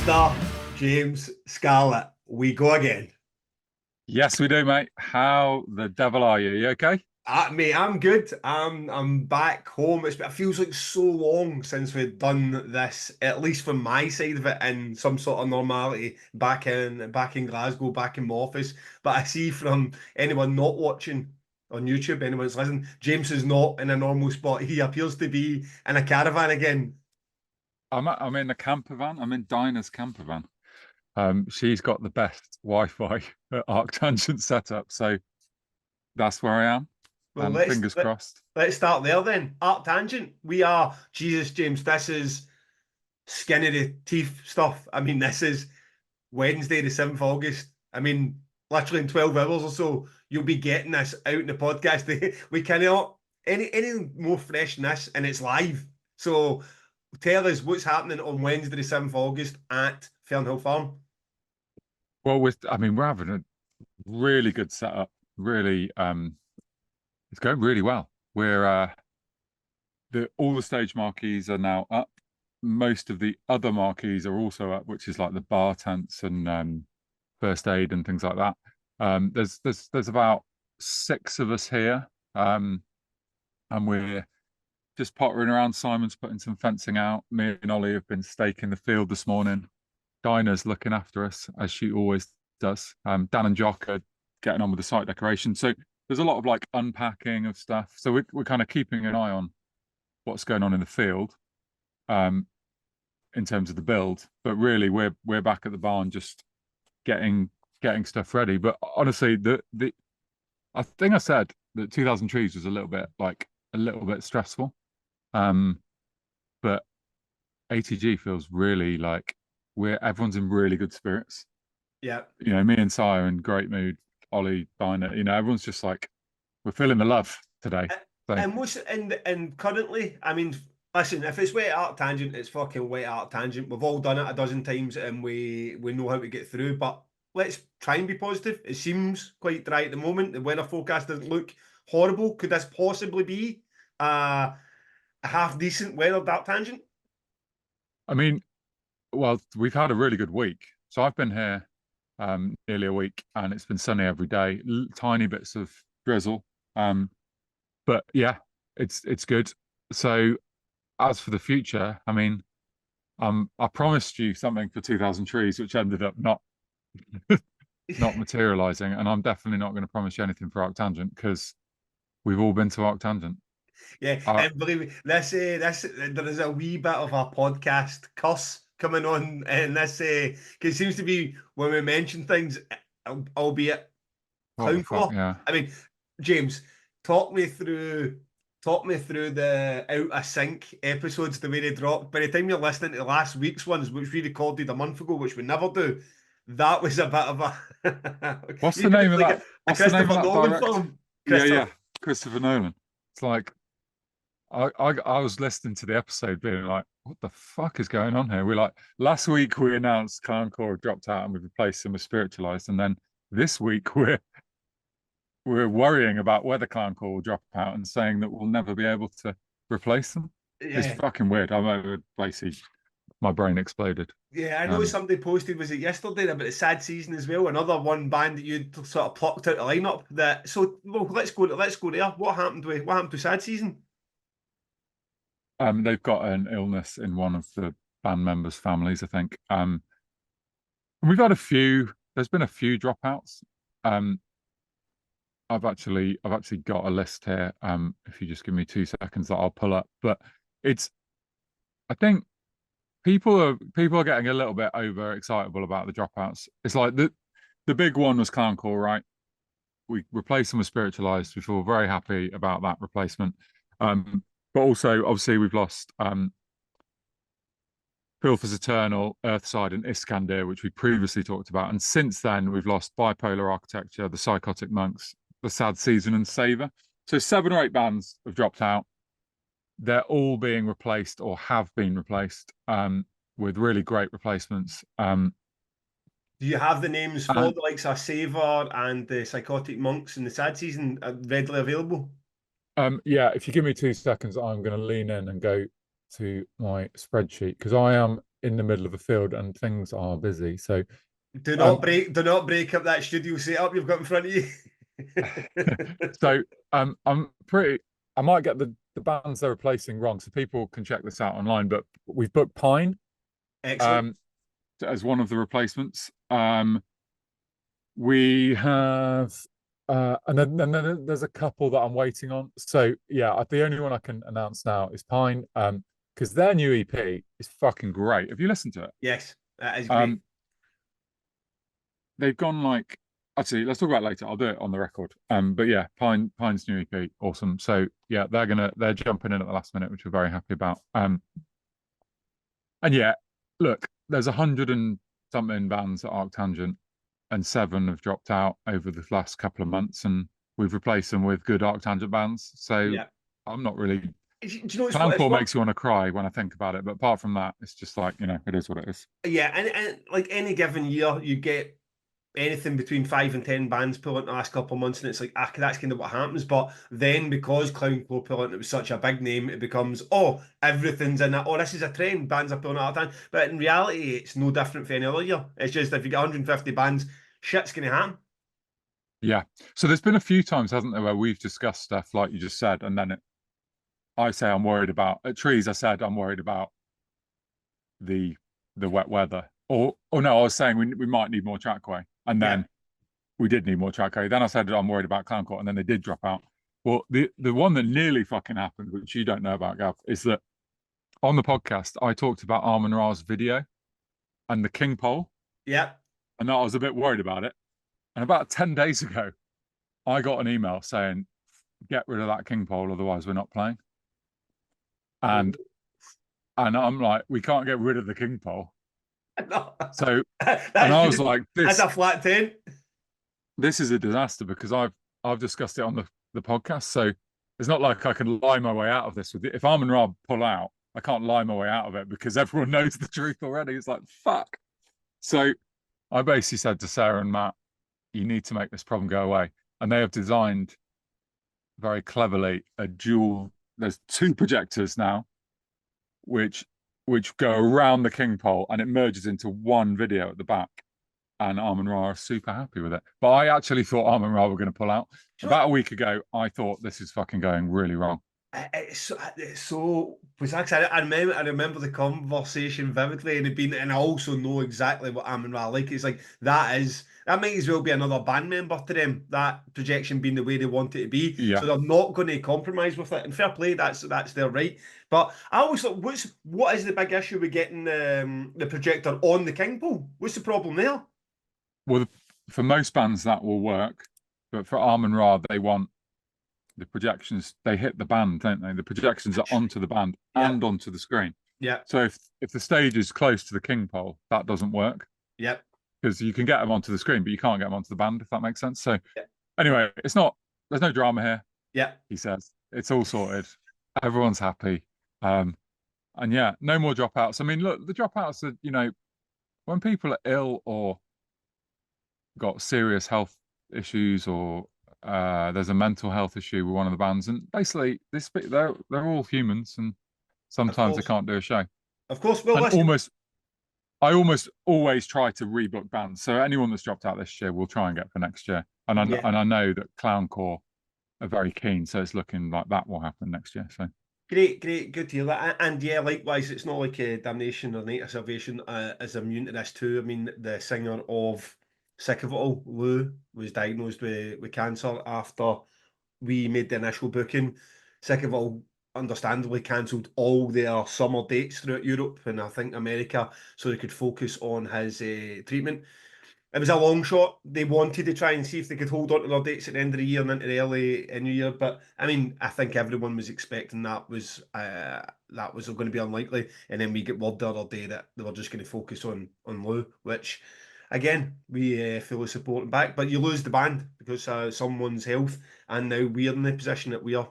Mr. James Scarlett, we go again. Yes, we do, mate. How the devil are you? You okay? Mate, I'm good. I'm back home. It feels like so long since we've done this, at least from my side of it, in some sort of normality. Back in Glasgow, back in my office. But I see from anyone not watching on YouTube, anyone that's listening, James is not in a normal spot. He appears to be in a caravan again. I'm in a camper van. I'm in Dinah's camper van. She's got the best Wi-Fi at Arctangent setup, so that's where I am. Well, And fingers crossed. let's start there then. Arctangent. We are Jesus, James. This is skin of the teeth stuff. I mean, this is Wednesday, the 7th of August. I mean, literally in 12 hours or so, you'll be getting this out in the podcast. We cannot any more fresh than this, and it's live. So tell us what's happening on Wednesday, the 7th of August at Fernhill Farm. Well, we're having a really good setup. Really, it's going really well. We're all the stage marquees are now up. Most of the other marquees are also up, which is like the bar tents and first aid and things like that. There's about 6 of us here, and we're just pottering around. Simon's putting some fencing out. Me and Ollie have been staking the field this morning. Dinah's looking after us, as she always does. Dan and Jock are getting on with the site decoration. So there's a lot of like unpacking of stuff. So we're kind of keeping an eye on what's going on in the field, in terms of the build. But really, we're back at the barn just getting stuff ready. But honestly, I think I said that 2000 Trees was a little bit stressful. But ATG feels really like everyone's in really good spirits. Yeah. You know, me and Sire are in great mood. Ollie, Dinah, everyone's just like, we're feeling the love today. So. And currently, I mean, listen, if it's wet Arctangent, it's fucking wet Arctangent. We've all done it a dozen times and we know how to get through, but let's try and be positive. It seems quite dry at the moment. The weather forecast doesn't look horrible. Could this possibly be a half decent weather Arctangent? I mean, well, we've had a really good week. So I've been here nearly a week and it's been sunny every day, tiny bits of drizzle. But yeah, it's good. So as for the future, I mean, I promised you something for 2000 Trees, which ended up not materializing, and I'm definitely not going to promise you anything for Arctangent because we've all been to Arctangent. Yeah, and believe me, this there is a wee bit of a podcast curse coming on, and this because it seems to be when we mention things, albeit clowncore. Yeah. I mean, James, talk me through the out of sync episodes, the way they dropped. By the time you're listening to last week's ones, which we recorded a month ago, which we never do, that was a bit of a What's the name of that? What's the name of that Nolan film? Yeah, Christopher Nolan. It's like I was listening to the episode being like, what the fuck is going on here? We're like, last week we announced Clowncore dropped out and we've replaced them with Spiritualized, and then this week we're worrying about whether Clowncore will drop out and saying that we'll never be able to replace them. Yeah. It's fucking weird. I'm basically, my brain exploded. Yeah, I know somebody posted, was it yesterday, about the Sad Season as well? Another one band that you sort of plucked out the lineup. Let's go there. What happened to Sad Season? They've got an illness in one of the band members' families, I think. And we've had there's been a few dropouts. I've actually got a list here. If you just give me 2 seconds, that I'll pull up. But I think people are getting a little bit overexcitable about the dropouts. It's like the big one was Clowncore, right? We replaced them with Spiritualized. We feel very happy about that replacement. But also, obviously, we've lost Filth is Eternal, Earthside, and Iskander, which we previously talked about. And since then, we've lost Bipolar Architecture, the Psychotic Monks, the Sad Season, and Saver. So 7 or 8 bands have dropped out. They're all being replaced or have been replaced with really great replacements. Do you have the names for the likes of Saver and the Psychotic Monks and the Sad Season readily available? Yeah, if you give me 2 seconds, I'm going to lean in and go to my spreadsheet because I am in the middle of the field and things are busy. So Do not break up that studio setup you've got in front of you. so I'm pretty. I might get the bands they're replacing wrong, so people can check this out online. But we've booked Pine Excellent. as one of the replacements. We have, and then there's a couple that I'm waiting on. So yeah, the only one I can announce now is Pine, because their new EP is fucking great. Have you listened to it? Yes, that is great. They've gone like, actually, let's talk about it later. I'll do it on the record. But yeah, Pine's new EP, awesome. So yeah, they're jumping in at the last minute, which we're very happy about. And yeah, look, there's 100 and something bands at Arctangent, and 7 have dropped out over the last couple of months, and we've replaced them with good Arctangent bands. So Yeah. I'm not really. Do you know Clowncore makes you want to cry when I think about it, but apart from that, it's just like, it is what it is. Yeah, and like any given year, you get anything between 5 and 10 bands pull in the last couple of months, and it's like, that's kind of what happens. But then because Clowncore pull in, it was such a big name, it becomes, everything's in that. Oh, this is a trend. Bands are pulling out of time. But in reality, it's no different for any other year. It's just if you get 150 bands, shit's going to happen. Yeah. So there's been a few times, hasn't there, where we've discussed stuff like you just said, and then I say I'm worried about at Trees. I said I'm worried about the wet weather, or no, I was saying we might need more Trackway, and then we did need more Trackway. Then I said I'm worried about Clowncore, and then they did drop out. Well, the one that nearly fucking happened, which you don't know about, Gav, is that on the podcast I talked about Armin Ra's video and the King pole. Yeah. And I was a bit worried about it. And about 10 days ago, I got an email saying, get rid of that King pole, otherwise we're not playing. And I'm like, we can't get rid of the King pole. No. So, and I was like, that's a flat 10. This is a disaster because I've discussed it on the podcast. So it's not like I can lie my way out of this. If Armin Ra pull out, I can't lie my way out of it because everyone knows the truth already. It's like, fuck. So I basically said to Sarah and Matt, you need to make this problem go away. And they have designed very cleverly there's 2 projectors now, which go around the King pole, and it merges into one video at the back. And Armin Ra are super happy with it. But I actually thought Armin Ra were going to pull out. About a week ago, I thought this is fucking going really wrong. It's so I remember the conversation vividly, and I also know exactly what Armin Ra like. It's like that might as well be another band member to them. That projection being the way they want it to be, so they're not going to compromise with it. And fair play, that's their right. But I always thought, what is the big issue with getting the projector on the King pole? What's the problem there? Well, for most bands that will work, but for Armin Ra, they want the projections. They hit the band, don't they? The projections are onto the band and onto the screen. Yeah. So if the stage is close to the King pole, that doesn't work. Yep. Because you can get them onto the screen, but you can't get them onto the band, if that makes sense. So anyway, there's no drama here. Yeah. He says it's all sorted. Everyone's happy. And yeah, no more dropouts. I mean, look, the dropouts are, when people are ill or got serious health issues, or there's a mental health issue with one of the bands, and basically they're all humans, and sometimes they can't do a show. Of course, well, I almost always try to rebook bands. So anyone that's dropped out this year, we'll try and get for next year. And I know that Clowncore are very keen, so it's looking like that will happen next year. So great, good to hear that. And yeah, likewise, it's not like Damnation or Night of Salvation is immune to this too. I mean, the singer of Sick of It All, Lou, was diagnosed with cancer after we made the initial booking. Sick of It All understandably cancelled all their summer dates throughout Europe and I think America, so they could focus on his treatment. It was a long shot. They wanted to try and see if they could hold on to their dates at the end of the year and into the early New Year, but I mean, I think everyone was expecting that was going to be unlikely. And then we get word the other day that they were just going to focus on Lou, which again we fully support and back. But you lose the band because someone's health, and now we're in the position that we are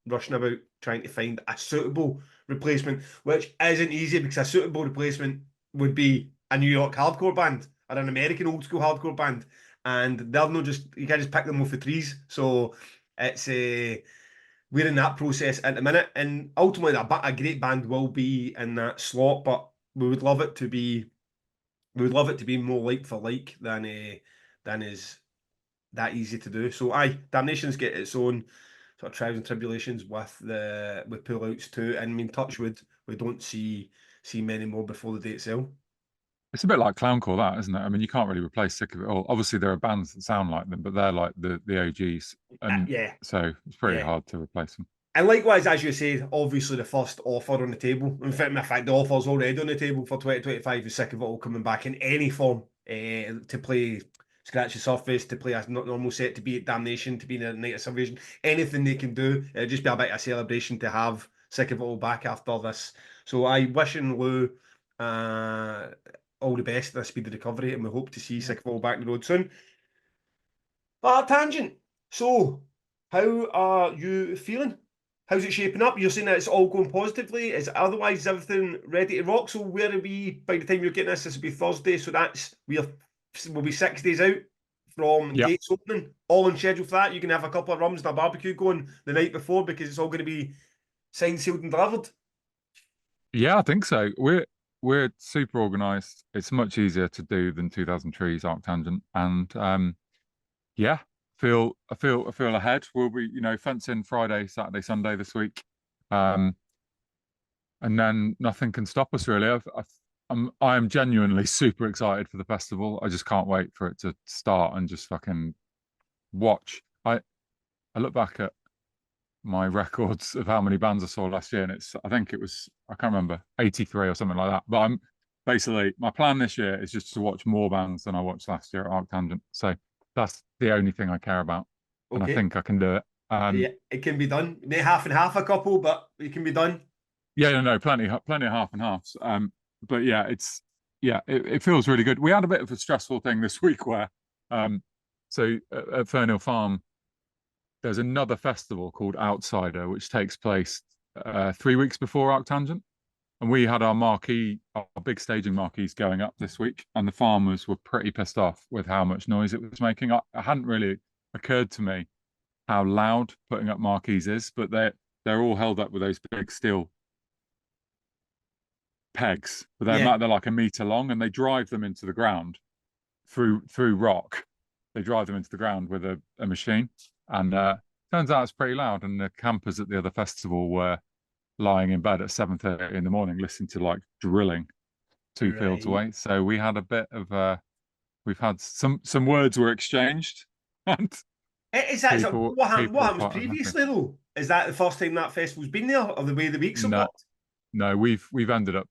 rushing about trying to find a suitable replacement, which isn't easy because a suitable replacement would be a New York hardcore band or an American old school hardcore band, and they're not you can't just pick them off the trees. So it's we're in that process at the minute, and ultimately a great band will be in that slot. But we would love it to be more like for like than is that easy to do. So aye, Damnation's get its own sort of trials and tribulations with pullouts too. And I mean, touch wood, we don't see many more before the date sale. It's a bit like Clowncore, that, isn't it? I mean, you can't really replace Sick of It All. Obviously, there are bands that sound like them, but they're like the OGs, and Yeah, so it's pretty yeah. hard to replace them. And likewise, as you say, obviously the first offer on the table. In fact, the offer's already on the table for 2025 is Sick of It All coming back in any form to play Scratch the Surface, to play a normal set, to be at Damnation, to be in a Night of Salvation. Anything they can do, it'll just be a bit of a celebration to have Sick of It All back after this. So I wishing Lou all the best and a speedy recovery, and we hope to see Sick of It All back on the road soon. But tangent. So, how are you feeling? How's it shaping up? You're saying that it's all going positively. Is everything ready to rock? So where are we by the time you're getting this? This will be Thursday, so we'll be 6 days out from Yep. gates opening. All on schedule for that. You can have a couple of rums and a barbecue going the night before because it's all going to be signed, sealed, and delivered. Yeah, I think so. We're super organised. It's much easier to do than 2000 Trees Arctangent, and yeah, I feel ahead. We'll be, fencing Friday, Saturday, Sunday this week, and then nothing can stop us really. I am genuinely super excited for the festival. I just can't wait for it to start and just fucking watch. I look back at my records of how many bands I saw last year, and I think it was, I can't remember, 83 or something like that. But my plan this year is just to watch more bands than I watched last year at Arctangent. So that's the only thing I care about, and I think I can do it. Yeah, it can be done. Maybe half and half a couple, but it can be done. Yeah, no, plenty of half and halves. But yeah, it feels really good. We had a bit of a stressful thing this week where, so at Fernhill Farm, there's another festival called Outsider, which takes place 3 weeks before Arctangent. And we had our big staging marquees going up this week, and the farmers were pretty pissed off with how much noise it was making. It hadn't really occurred to me how loud putting up marquees is, but they're all held up with those big steel pegs. But they're like a meter long, and they drive them into the ground through rock. They drive them into the ground with a machine, and turns out it's pretty loud. And the campers at the other festival were lying in bed at 7:30 in the morning listening to like drilling 2 fields away. So we had a bit of we've had some words were exchanged, and what happens previously though? Is that the first time that festival's been there, or the way the weeks have worked? No, we've ended up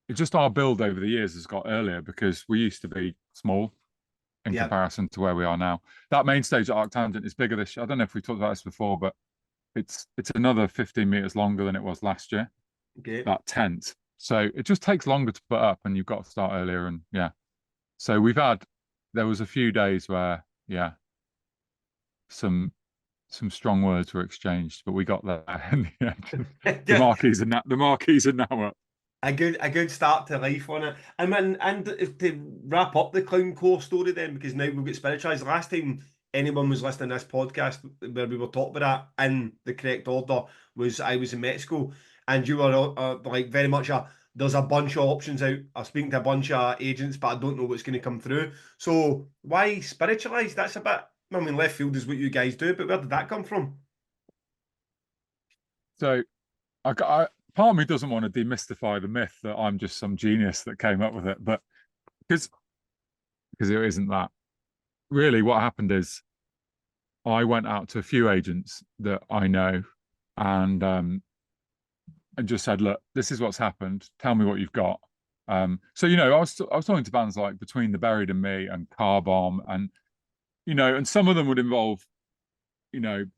it's just our build over the years has got earlier because we used to be small in comparison to where we are now. That main stage at Arctangent is bigger this year. I don't know if we talked about this before, but it's another 15 meters longer than it was last year. Okay. That tent. So it just takes longer to put up, and you've got to start earlier. And yeah, so there was a few days where some strong words were exchanged, but we got there in the end. The marquees are now up. A good start to life on it. And to wrap up the Clowncore story then, because now we've got Spiritualized. The last time anyone was listening to this podcast where we were talking about that in the correct order was I was in Mexico, and you were like very much there's a bunch of options out. I'm speaking to a bunch of agents, but I don't know what's going to come through. So why Spiritualized? That's a bit, I mean, left field is what you guys do, but where did that come from? So part of me doesn't want to demystify the myth that I'm just some genius that came up with it, but because it isn't that. Really, what happened is I went out to a few agents that I know and just said, look, this is what's happened. Tell me what you've got. So, I was talking to bands like Between the Buried and Me and Car Bomb, and, and some of them would involve,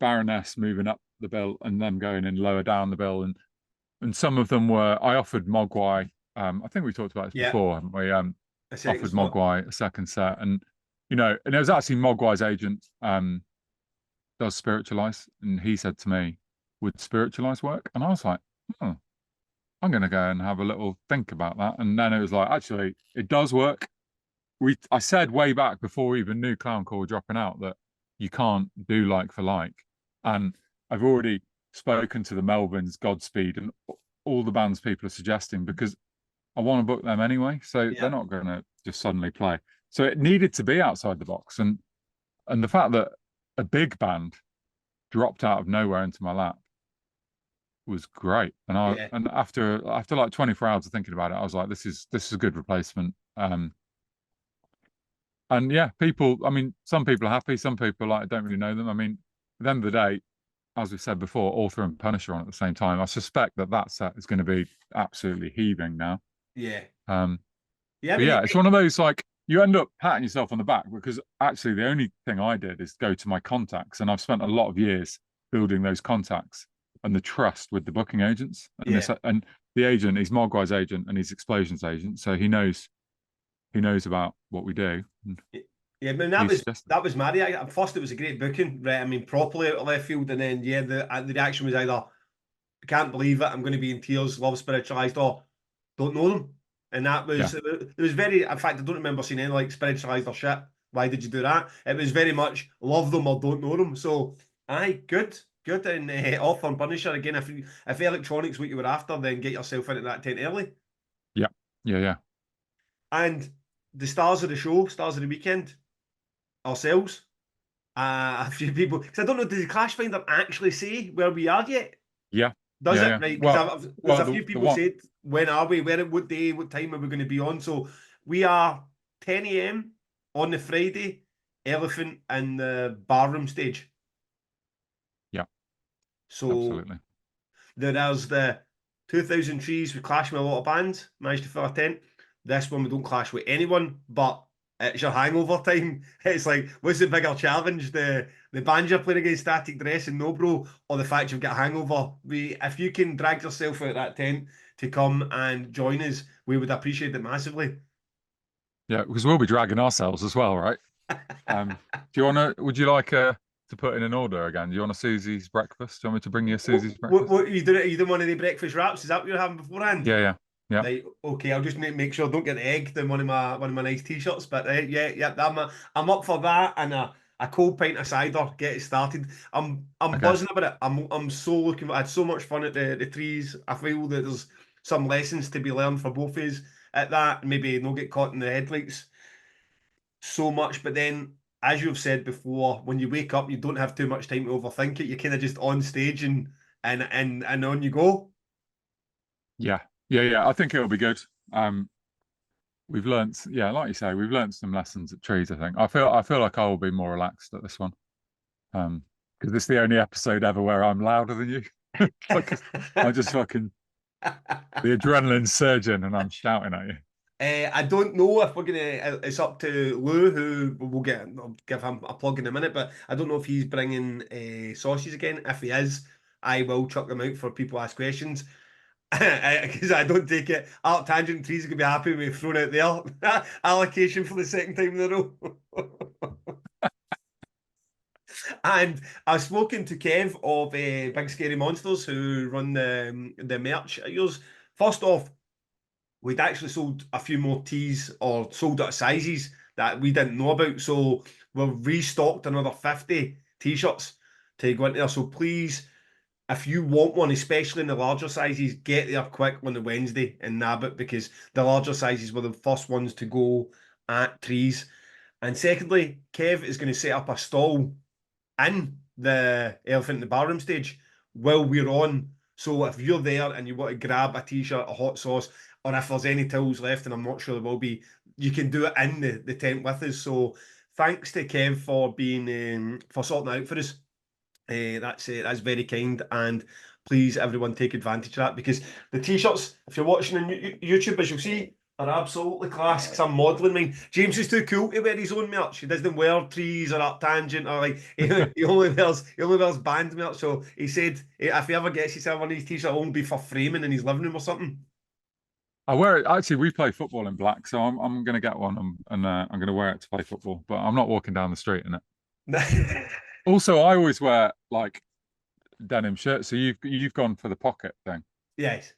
Baroness moving up the bill and them going in lower down the bill. And some of them were, I offered Mogwai. I think we talked about this before, haven't we? Offered Mogwai a second set, and and it was actually Mogwai's agent does Spiritualize, and he said to me, "Would Spiritualize work?" And I was like, I'm going to go and have a little think about that. And then it was like, actually, it does work. I said way back before we even knew Clowncore were dropping out that you can't do like for like, and I've already spoken to the Melvins, Godspeed, and all the bands people are suggesting because I want to book them anyway. So Yeah. they're not going to just suddenly play. So it needed to be outside the box, and the fact that a big band dropped out of nowhere into my lap was great. And after like 24 hours of thinking about it, I was like, this is a good replacement. And yeah, people. I mean, some people are happy. Some people like don't really know them. I mean, at the end of the day, as we said before, Author and Punisher on at the same time. I suspect that set is going to be absolutely heaving now. Yeah. Yeah, but yeah, it's one of those like you end up patting yourself on the back because actually the only thing I did is go to my contacts, and I've spent a lot of years building those contacts and the trust with the booking agents. And the agent, he's Mogwai's agent and he's Explosion's agent, so he knows about what we do. Yeah, I mean that was Mary. At first, it was a great booking, right? I mean, properly out of left field, and then the reaction was either can't believe it, I'm going to be in tears, love Spiritualized, or don't know them, and that was it was very. In fact, I don't remember seeing any like Spiritualized or shit. Why did you do that? It was very much love them or don't know them. So, aye, good, and Author and Punisher again. If electronics what you were after, then get yourself into that tent early. Yeah. And the stars of the show, stars of the weekend, ourselves, a few people. Because I don't know, does the Clash Finder actually say where we are yet? Yeah. Does it? Right. Well, there's a few people said, when are we? What day, what time are we going to be on? So we are 10 a.m. on the Friday, Elephant and the Barroom stage. Yeah. So absolutely. There's the 2000 Trees, we clash with a lot of bands, managed to fill a tent. This one we don't clash with anyone, but it's your hangover time. It's like, what's the bigger challenge? The band you're playing against, Static Dress and Nobro, or the fact you've got a hangover? If you can drag yourself out of that tent to come and join us, we would appreciate it massively. Yeah, because we'll be dragging ourselves as well, right? Would you like to put in an order again? Do you want a Susie's breakfast? Do you want me to bring you a Susie's breakfast? What you doing one of the breakfast wraps? Is that what you're having beforehand? Yeah. Right, okay, I'll just make sure I don't get the egg in one of my nice t-shirts. But yeah, I'm up for that, and a cold pint of cider. Get it started. I'm Okay. buzzing about it. I'm so looking. I had so much fun at the trees. I feel that there's some lessons to be learned for both of us at that. Maybe not get caught in the headlights so much, but then, as you've said before, when you wake up, you don't have too much time to overthink it. You're kind of just on stage and on you go. Yeah. I think it'll be good. We've learned, like you say, we've learned some lessons at Trees. I think I feel like I will be more relaxed at this one, because it's the only episode ever where I'm louder than you. I just fucking the adrenaline's surging and I'm shouting at you. I don't know if we're gonna. It's up to Lou, who I'll give him a plug in a minute, but I don't know if he's bringing sausages again. If he is, I will chuck them out for people to ask questions. Because I don't take it. Art Tangent Trees are gonna be happy with me throwing out their allocation for the second time in a row. And I've spoken to Kev of Big Scary Monsters, who run the merch at yours. First off, we'd actually sold a few more tees or sold out of sizes that we didn't know about. So we've restocked another 50 t-shirts to go into there. So please, if you want one, especially in the larger sizes, get there quick on the Wednesday and nab it, because the larger sizes were the first ones to go at Trees. And secondly, Kev is going to set up a stall in the Elephant in the Barroom stage while we're on. So if you're there and you want to grab a t-shirt, a hot sauce, or if there's any tills left, and I'm not sure there will be, you can do it in the tent with us. So thanks to Kev for being for sorting out for us. That's very kind, and please everyone take advantage of that, because the t-shirts, if you're watching on YouTube, as you'll see, are absolutely class, because I'm modelling mine. James is too cool to wear his own merch. He doesn't wear Trees or Art Tangent, or like he only wears band merch. So he said if he ever gets himself one of these t-shirts, it won't be for framing in his living room or something. I wear it. Actually, we play football in black, so I'm going to get one and I'm going to wear it to play football. But I'm not walking down the street in it. Also, I always wear like denim shirts. So you've gone for the pocket thing. Yes.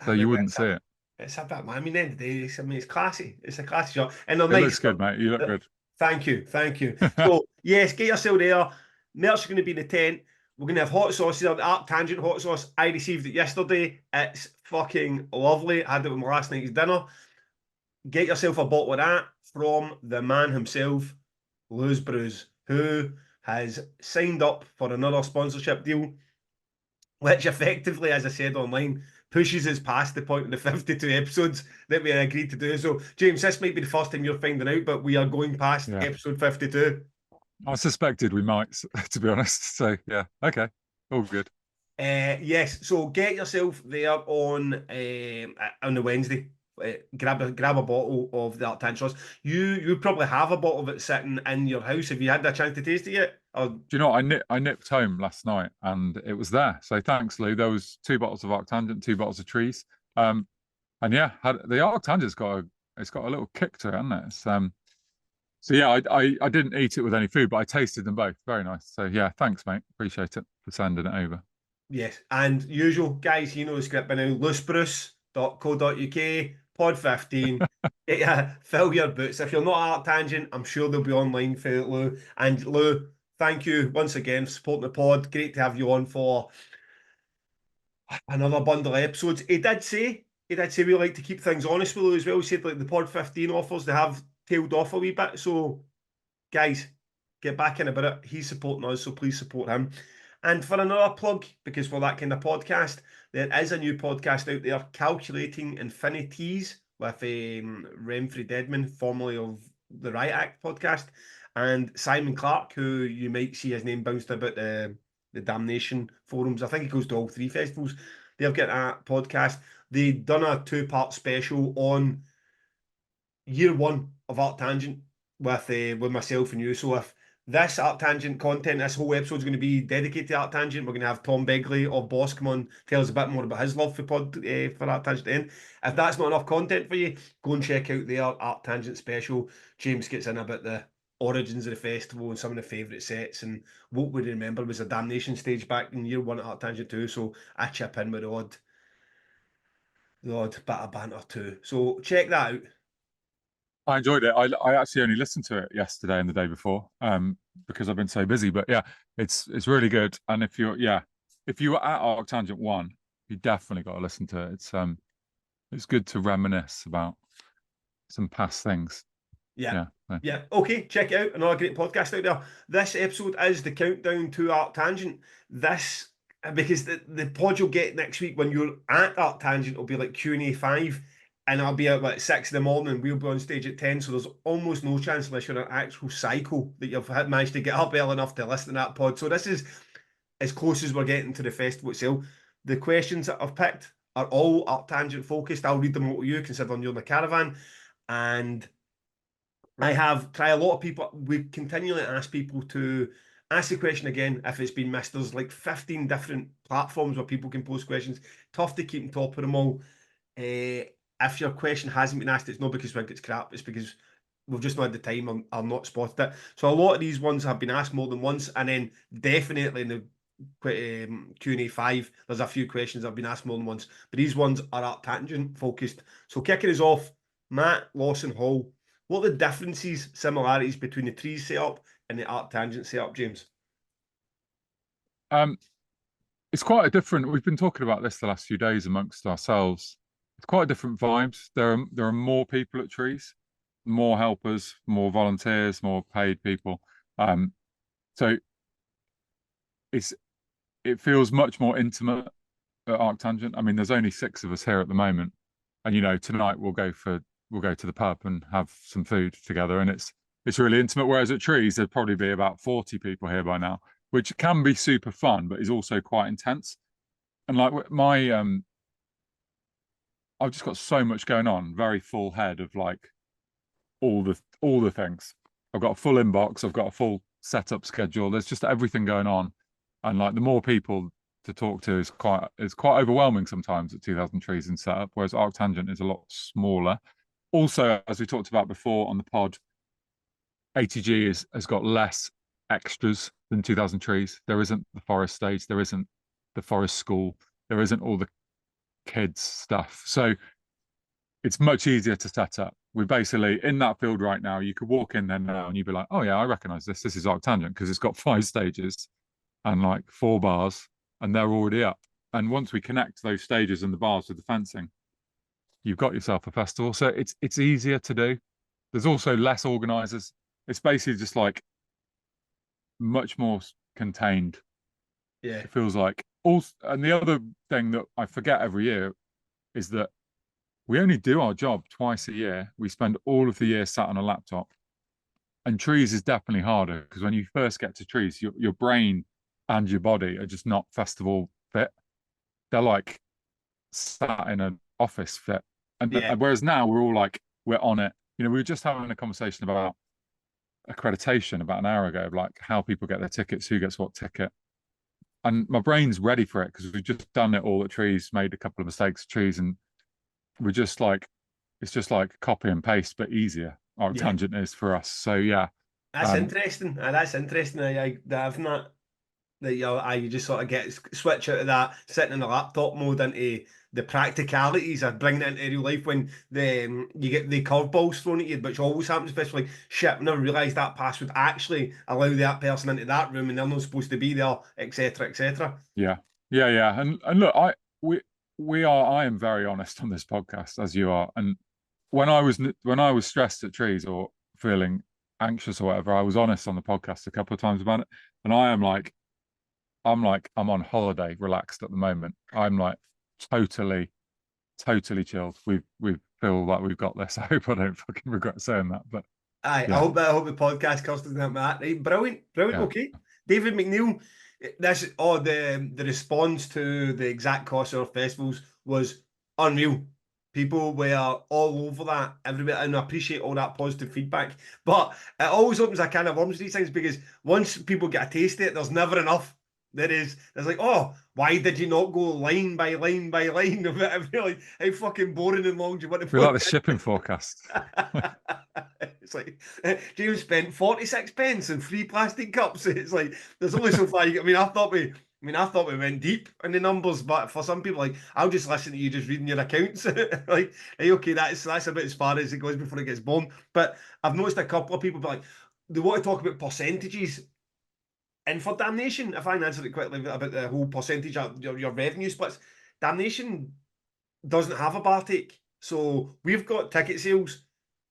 So you wouldn't see it. It's a bit, man. I mean, at the end of the day, it's classy. It's a classy shirt, and it looks good, mate. You look good. Thank you. So yes, get yourself there. Merch is going to be in the tent. We're going to have hot sauces, the Arctangent hot sauce. I received it yesterday. It's fucking lovely. I had it with my last night's dinner. Get yourself a bottle of that from the man himself, Lou's Brews, who has signed up for another sponsorship deal, which effectively, as I said online, pushes us past the point of the 52 episodes that we agreed to do. So, James, this might be the first time you're finding out, but we are going past episode 52. I suspected we might, to be honest. So, yeah, okay, all good. Yes, so get yourself there on the Wednesday. Grab a bottle of the Arctangent sauce. You probably have a bottle of it sitting in your house. Have you had a chance to taste it yet? Or... Do you know what? I nipped home last night and it was there. So thanks, Lou. There was 2 bottles of Arctangent, 2 bottles of Trees. And yeah, the Arctangent's got a little kick to it, hasn't it? It's, so yeah, I didn't eat it with any food, but I tasted them both. Very nice. So yeah, thanks, mate. Appreciate it for sending it over. Yes, and usual guys, you know the script by now. loosebruce.co.uk, pod 15. Fill your boots. If you're not Arctangent, I'm sure they'll be online for it, Lou. And Lou, thank you once again for supporting the pod. Great to have you on for another bundle of episodes. He did say we like to keep things honest with Lou as well. He said like the pod 15 offers, they have tailed off a wee bit. So guys, get back in a bit. He's supporting us, so please support him. And for another plug, because for that kind of podcast, there is a new podcast out there, Calculating Infinities, with Renfrey Deadman, formerly of the Riot Act podcast, and Simon Clark, who you might see his name bounced about the Damnation forums. I think he goes to all 3 festivals. They've got a podcast. They've done a 2-part special on year 1 of Arctangent with myself and you. So if this Arctangent content, this whole episode is going to be dedicated to Arctangent. We're going to have Tom Begley of Boss come on, tell us a bit more about his love for Arctangent then. If that's not enough content for you, go and check out their Arctangent special. James gets in about the origins of the festival and some of the favourite sets, and what we remember was a Damnation stage back in year 1 at Arctangent 2, so I chip in with the odd bit of banter too. So check that out. I enjoyed it. I actually only listened to it yesterday and the day before, because I've been so busy. But yeah, it's really good. And if you were at Arctangent 1, you definitely got to listen to it. It's good to reminisce about some past things. Yeah. Okay, check it out. Another great podcast out there. This episode is the countdown to Arctangent. This, because the pod you'll get next week when you're at Arctangent will be like Q&A 5. And I'll be out at 6 in the morning. We'll be on stage at 10. So there's almost no chance, unless you're an actual psycho, that you've managed to get up early enough to listen to that pod. So this is as close as we're getting to the festival itself. The questions that I've picked are all Arctangent focused. I'll read them out to you, considering you're in the caravan. And I have tried a lot of people. We continually ask people to ask the question again if it's been missed. There's like 15 different platforms where people can post questions. Tough to keep on top of them all. If your question hasn't been asked, it's not because we think it's crap, it's because we've just not had the time or not spotted it. So a lot of these ones have been asked more than once, and then definitely in the Q&A 5, there's a few questions that have been asked more than once, but these ones are Arctangent focused. So kicking us off, Matt Lawson Hall, what are the differences, similarities between the Trees setup and the Arctangent setup, James? It's quite a different, we've been talking about this the last few days amongst ourselves. It's quite different vibes. There are more people at Trees, more helpers, more volunteers, more paid people. So it feels much more intimate at Arctangent. I mean, there's only 6 of us here at the moment, and tonight we'll go to the pub and have some food together, and it's really intimate. Whereas at Trees, there'd probably be about 40 people here by now, which can be super fun, but is also quite intense. And like I've just got so much going on, very full head of like all the things. I've got a full inbox, I've got a full setup schedule. There's just everything going on, and like the more people to talk to is quite overwhelming sometimes at 2000 Trees in setup. Whereas Arctangent is a lot smaller. Also, as we talked about before on the pod, ATG has got less extras than 2000 Trees. There isn't the forest stage, there isn't the forest school, there isn't all the kids stuff, so it's much easier to set up. We're basically in that field right now. You could walk in there now and you'd be like, oh yeah, I recognize this is Arctangent, because it's got 5 stages, and like 4 bars, and they're already up. And once we connect those stages and the bars with the fencing, you've got yourself a festival. So it's easier to do. There's also less organizers. It's basically just like much more contained. Yeah. It feels like. Also, and the other thing that I forget every year is that we only do our job twice a year. We spend all of the year sat on a laptop. And trees is definitely harder because when you first get to trees, your brain and your body are just not festival fit. They're like sat in an office fit. And Yeah. whereas now we're all like, we're on it. You know, we were just having a conversation about accreditation about an hour ago, of like how people get their tickets, who gets what ticket. And my brain's ready for it because we've just done it all at trees, made a couple of mistakes at trees, and we're just like, it's just like copy and paste, but easier. Our Yeah. tangent is for us. So yeah. That's interesting. That's interesting. Having that you just sort of get switch out of that sitting in the laptop mode into the practicalities of bringing it into real life when you get the curveballs thrown at you, which always happens, especially like, shit, I never realised that pass would actually allow that person into that room and they're not supposed to be there, etc., etc. Yeah, and look, I am very honest on this podcast, as you are. And when I was stressed at trees or feeling anxious or whatever, I was honest on the podcast a couple of times about it. And I'm on holiday, relaxed at the moment. I'm like totally, totally chilled. We feel like we've got this. I hope I don't fucking regret saying that, but Aye, yeah, I hope the podcast custom that, Matt. Right, brilliant, brilliant. yeah. Okay, David McNeil. This the response to the exact cost of our festivals was unreal. People were all over that, everybody, and I appreciate all that positive feedback. But it always opens a can of worms these things because once people get a taste of it, there's never enough. There's like, oh, why did you not go line by line by line of it? Like, how fucking boring and long do you want to We like the put shipping forecast. It's like James spent 46 pence and 3 plastic cups. It's like there's only so far you. I thought we went deep in the numbers, but for some people, like I'll just listen to you just reading your accounts. Like, hey, okay, that's about as far as it goes before it gets born. But I've noticed a couple of people, like they want to talk about percentages. And for Damnation, if I can answer it quickly about the whole percentage of your revenue splits, Damnation doesn't have a bar take. So we've got ticket sales,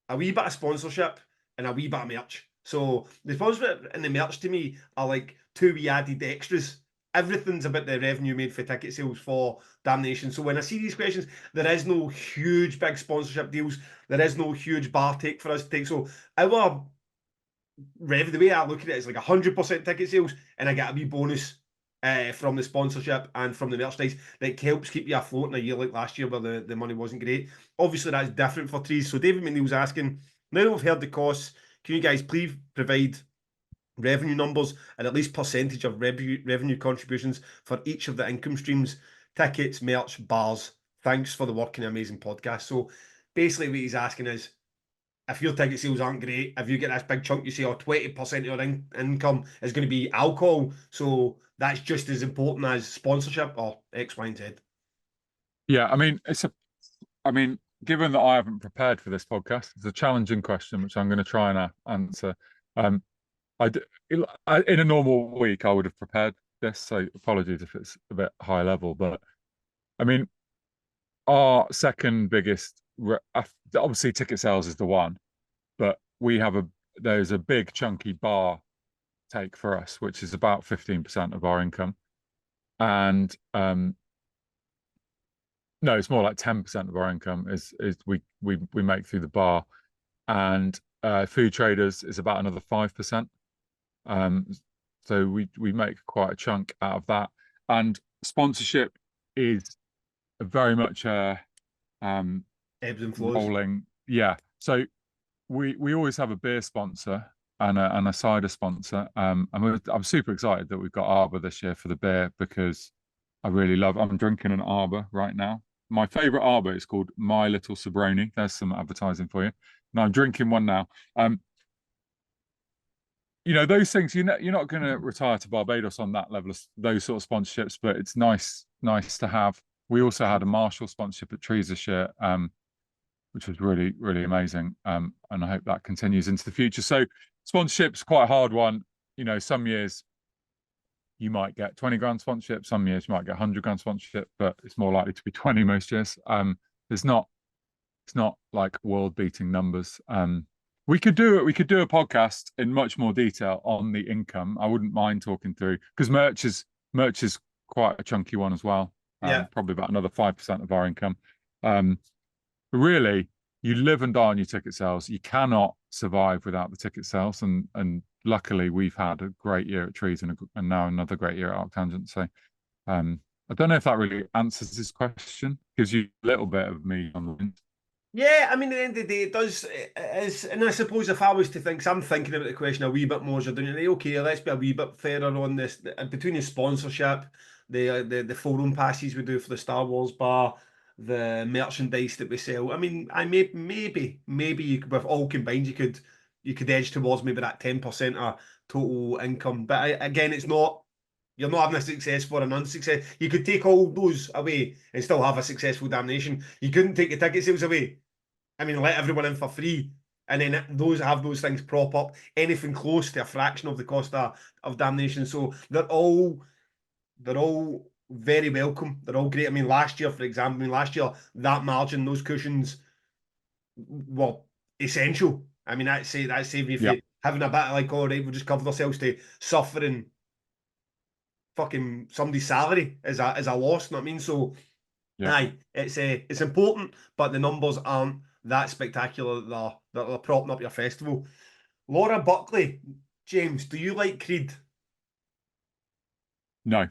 a wee bit of sponsorship, and a wee bit of merch. So the sponsorship and the merch to me are like 2 wee added extras. Everything's about the revenue made for ticket sales for Damnation. So when I see these questions, there is no huge big sponsorship deals. There is no huge bar take for us to take. So our the way I look at it is like 100% ticket sales, and I get a wee bonus from the sponsorship and from the merchandise that helps keep you afloat in a year like last year where the money wasn't great. Obviously, that's different for trees. So David McNeil's asking, now that we've heard the costs, can you guys please provide revenue numbers and at least percentage of revenue contributions for each of the income streams, tickets, merch, bars? Thanks for the work and amazing podcast. So basically what he's asking is, if your ticket sales aren't great, if you get this big chunk, you say, oh, 20% of your income is going to be alcohol. So that's just as important as sponsorship or X, Y, and Z. Yeah, I mean, given that I haven't prepared for this podcast, it's a challenging question, which I'm going to try and answer. In a normal week, I would have prepared this, so apologies if it's a bit high level. But I mean, our second biggest, obviously, ticket sales is the one, but there's a big chunky bar take for us, which is about 15% of our income, and no, it's more like 10% of our income is we make through the bar, and food traders is about another 5%. So we make quite a chunk out of that, and sponsorship is very much a Ebbs and flows. rolling. Yeah, so we always have a beer sponsor and a cider sponsor. And I'm super excited that we've got Arbor this year for the beer because I'm drinking an Arbor right now. My favorite Arbor is called My Little Sobroni. There's some advertising for you. And I'm drinking one now. You know, those things, you're not going to retire to Barbados on that level of those sort of sponsorships, but it's nice to have. We also had a Marshall sponsorship at Trees this year, which was really, really amazing. And I hope that continues into the future. So sponsorship's quite a hard one. You know, some years you might get 20 grand sponsorship. Some years you might get 100 grand sponsorship, but it's more likely to be 20 most years. It's not like world beating numbers. We could do a podcast in much more detail on the income. I wouldn't mind talking through, because merch is quite a chunky one as well. Probably about another 5% of our income. But really, you live and die on your ticket sales. You cannot survive without the ticket sales. And luckily, we've had a great year at Trees and now another great year at Arctangent. So I don't know if that really answers this question. Gives you a little bit of me on the wind. Yeah, I mean, at the end of the day, it does. And I suppose if I was to think, so I'm thinking about the question a wee bit more, so doing it, okay, let's be a wee bit fairer on this. Between the sponsorship, the forum passes we do for the Star Wars bar, the merchandise that we sell. I mean, maybe you could, with all combined, you could edge towards maybe that 10% of total income. But again, it's not. You're not having a success for an unsuccess. You could take all those away and still have a successful Damnation. You couldn't take the ticket sales away. I mean, let everyone in for free, and then those things prop up anything close to a fraction of the cost of Damnation. So they're all very welcome. They're all great. I mean, last year, for example, that margin, those cushions were essential. I mean, that's saving you from having a bit like, all right, we'll just cover ourselves to suffering fucking somebody's salary is a loss. You know what I mean? So, aye, it's important, but the numbers aren't that spectacular that they're propping up your festival. Laura Buckley, James, do you like Creed? No.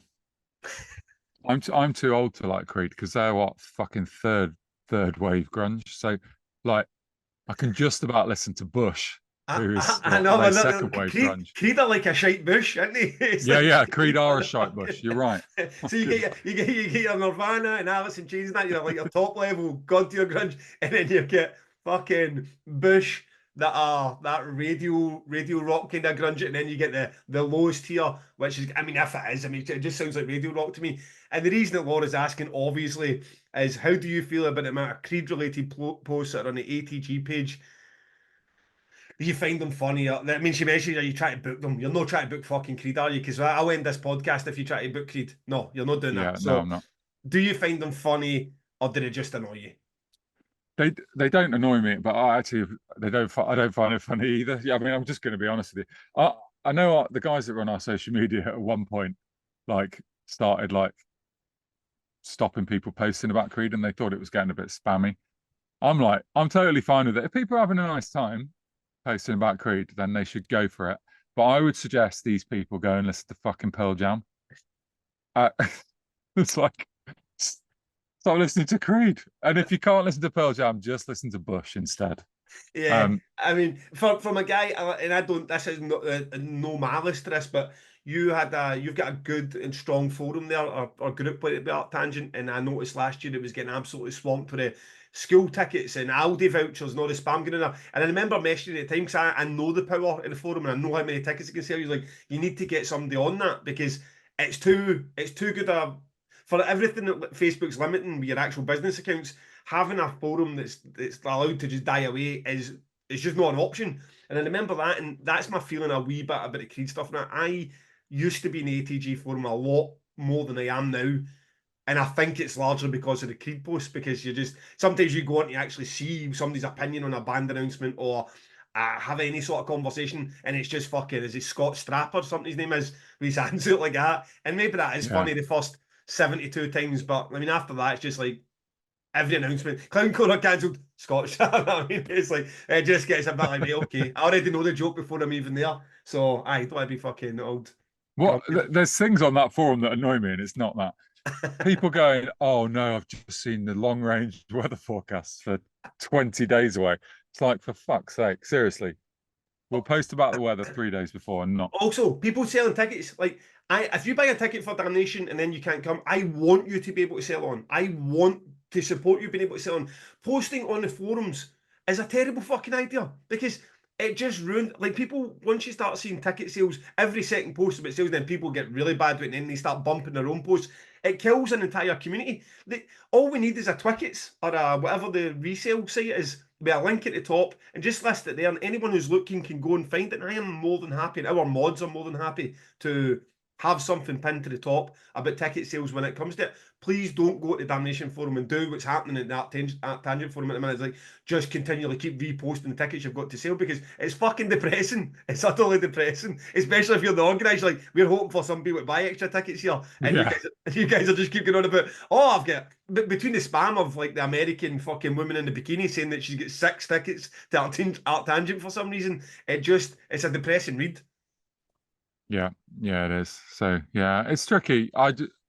I'm too old to like Creed, because they're fucking third wave grunge. So like I can just about listen to Bush, who is second wave grunge. Creed are like a shite bush, aren't they? Creed are a shite bush. You're right. So you get your Nirvana and Alice in Chains, and that you're like your top level god tier grunge, and then you get fucking Bush that are that radio rock kind of grunge, and then you get the lowest tier, which is, I mean, if it is, I mean, it just sounds like radio rock to me. And the reason that Laura's asking, obviously, is how do you feel about the amount of Creed related posts that are on the ATG page? Do you find them funny? I mean, she mentioned, are you trying to book them? You're not trying to book fucking Creed, are you? Because I'll end this podcast if you try to book Creed. No, you're not doing that. So, no, I'm not. Do you find them funny, or did it just annoy you? They don't annoy me, but I don't find it funny either. Yeah, I mean, I'm just going to be honest with you. I know the guys that run our social media at one point like started like stopping people posting about Creed, and they thought it was getting a bit spammy. I'm totally fine with it. If people are having a nice time posting about Creed, then they should go for it. But I would suggest these people go and listen to fucking Pearl Jam. It's like, stop listening to Creed. And if you can't listen to Pearl Jam, just listen to Bush instead. Yeah, I mean, from a guy, and I don't. This is no malice to this, but you've got a good and strong forum there, or group like the Arctangent, and I noticed last year it was getting absolutely swamped for the school tickets and Aldi vouchers and all the spam going in there. And I remember messaging at the time, because I know the power in the forum and I know how many tickets it can sell. You're like, you need to get somebody on that, because it's too good for everything that Facebook's limiting with your actual business accounts. Having a forum that's allowed to just die away is just not an option. And I remember that, and that's my feeling a wee bit about the Creed stuff. Now, I used to be in the ATG forum a lot more than I am now. And I think it's largely because of the Creed posts, because sometimes you go on to actually see somebody's opinion on a band announcement, or have any sort of conversation, and it's just fucking, is it Scott Strapp or something his name is, with his hands out like that? And maybe that is funny the first 72 times, but I mean, after that, it's just like every announcement, Clown Corner cancelled, Scott Strapp. I mean, it's like, it just gets a bit like, okay, I already know the joke before I'm even there, so I don't want to be fucking old. Well, there's things on that forum that annoy me, and it's not that. People going, oh no, I've just seen the long range weather forecast for 20 days away. It's like, for fuck's sake, seriously. We'll post about the weather 3 days before and not. Also, people selling tickets, like, if you buy a ticket for Damnation and then you can't come, I want you to be able to sell on. I want to support you being able to sell on. Posting on the forums is a terrible fucking idea, because it just ruined, like, people, once you start seeing ticket sales, every second post about sales, then people get really bad with it, and then they start bumping their own posts. It kills an entire community. All we need is a Twickets, or whatever the resale site is, with a link at the top, and just list it there, and anyone who's looking can go and find it. And I am more than happy, and our mods are more than happy to have something pinned to the top about ticket sales when it comes to it. Please don't go to the Damnation Forum and do what's happening at that Tangent Forum at the minute. It's like, just continually keep reposting the tickets you've got to sale, because it's fucking depressing. It's utterly depressing, especially if you're the organiser. Like, we're hoping for some people to buy extra tickets here, and Yeah. you guys are just keep going on about, oh, I've got, between the spam of like the American fucking woman in the bikini saying that she's got 6 tickets to Art Tangent for some reason, it's a depressing read. Yeah, it is. So yeah, it's tricky.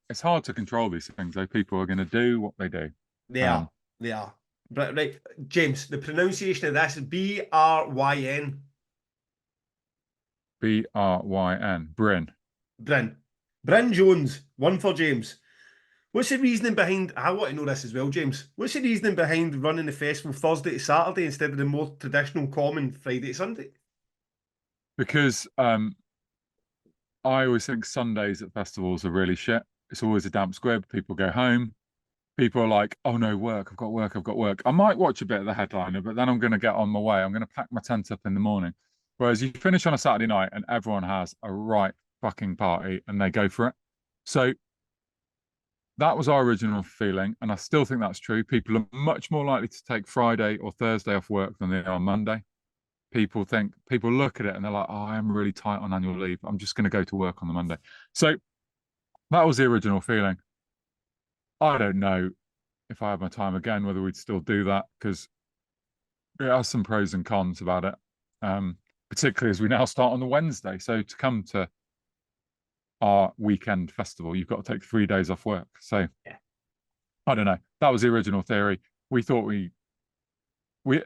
It's hard to control these things. Though people are going to do what they do. They are. They are. But right, James, the pronunciation of this is Bryn. Bryn. Bryn. Bryn. Bryn Jones. One for James. What's the reasoning behind? I want to know this as well, James. What's the reasoning behind running the festival Thursday to Saturday instead of the more traditional common Friday to Sunday? Because I always think Sundays at festivals are really shit. It's always a damp squib. People go home. People are like, oh no, work. I've got work. I've got work. I might watch a bit of the headliner, but then I'm going to get on my way. I'm going to pack my tent up in the morning. Whereas you finish on a Saturday night and everyone has a right fucking party and they go for it. So that was our original feeling. And I still think that's true. People are much more likely to take Friday or Thursday off work than they are Monday. People look at it and they're like, oh, I am really tight on annual leave. I'm just going to go to work on the Monday. So that was the original feeling. I don't know if I had my time again, whether we'd still do that, because there are some pros and cons about it, particularly as we now start on the Wednesday. So to come to our weekend festival, you've got to take 3 days off work. So yeah. I don't know. That was the original theory. We thought we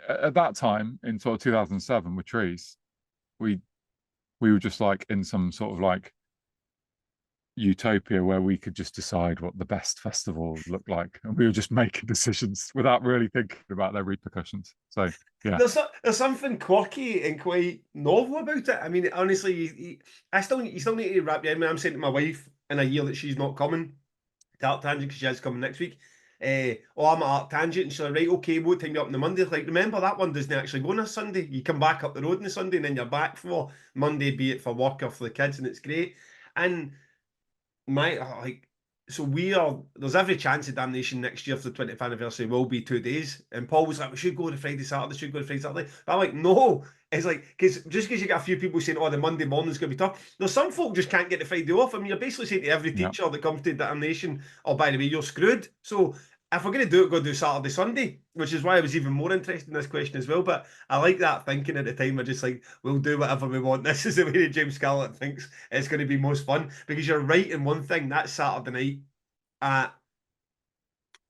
at that time in sort of 2007 with Trees, we were just like in some sort of like utopia where we could just decide what the best festival looked like, and we were just making decisions without really thinking about their repercussions. So yeah, there's something quirky and quite novel about it. I mean, honestly, you still need to wrap your head. I'm saying to my wife in a year that she's not coming to Art Tangent because she is coming next week. I'm at Art Tangent, and she's like, right, okay, what time you up on the Monday? Like, remember, that one doesn't actually go on a Sunday. You come back up the road on the Sunday and then you're back for Monday, be it for work or for the kids, and it's great. And there's every chance of Damnation next year for the 20th anniversary will be 2 days. And Paul was like, we should go to Friday, Saturday. But I'm like, no. It's like, because you get a few people saying, oh, the Monday morning's going to be tough. There's some folk just can't get the Friday off. I mean, you're basically saying to every teacher that comes to Damnation, oh, by the way, you're screwed. So if we're going to do it, go do Saturday, Sunday, which is why I was even more interested in this question as well. But I like that thinking at the time. I just like, we'll do whatever we want. This is the way that James Scarlett thinks it's going to be most fun, because you're right in one thing. That Saturday night at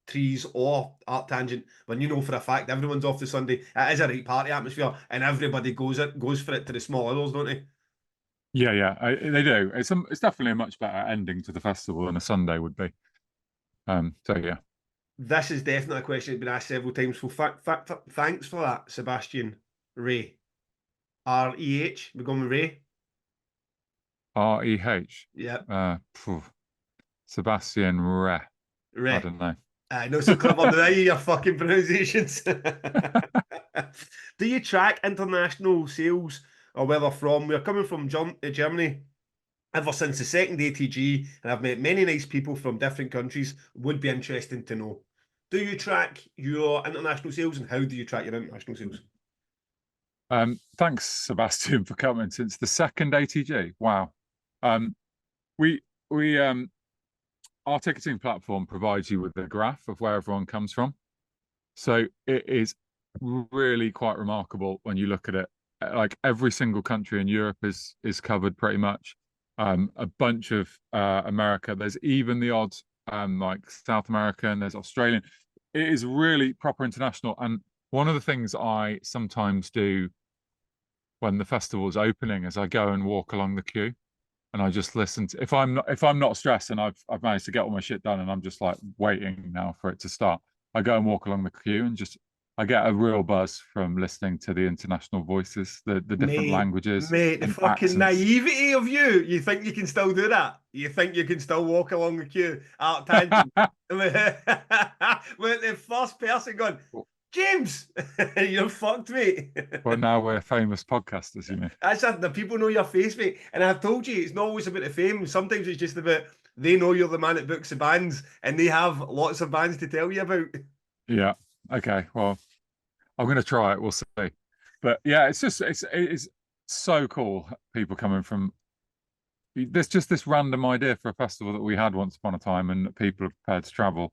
Trees or Art Tangent, when you know for a fact everyone's off the Sunday, it is a right party atmosphere, and everybody goes for it to the small hours, don't they? Yeah, they do. It's definitely a much better ending to the festival than a Sunday would be. So yeah. This is definitely a question that's been asked several times. So thanks for that, Sebastian Ray. R-E-H. We're going with Ray. R-E-H. Yeah. Sebastian Ray. Ray. I don't know. I know, so clever than your fucking pronunciations. Do you track international sales, or where they're from? We're coming from Germany ever since the second ATG, and I've met many nice people from different countries. Would be interesting to know. Do you track your international sales, and how do you track your international sales? Thanks, Sebastian, for coming since the second ATG. Wow. Our ticketing platform provides you with a graph of where everyone comes from. So it is really quite remarkable when you look at it. Like every single country in Europe is covered pretty much. A bunch of America. There's even the odd like South American. There's Australian. It is really proper international. And one of the things I sometimes do when the festival's opening is I go and walk along the queue, and I just listen to, if I'm not stressed and I've managed to get all my shit done and I'm just like waiting now for it to start, I go and walk along the queue and I get a real buzz from listening to the international voices, the different languages. Mate, the fucking naivety of you. You think you can still do that? You think you can still walk along the queue at Tangent with the first person going, James, you're fucked, mate. But now we're famous podcasters, you know. That's it. The people know your face, mate. And I've told you, it's not always about the fame. Sometimes it's just about they know you're the man that books the bands, and they have lots of bands to tell you about. Yeah. Okay. Well, I'm going to try it. We'll see. But yeah, it's so cool. People coming from there's just this random idea for a festival that we had once upon a time, and that people are prepared to travel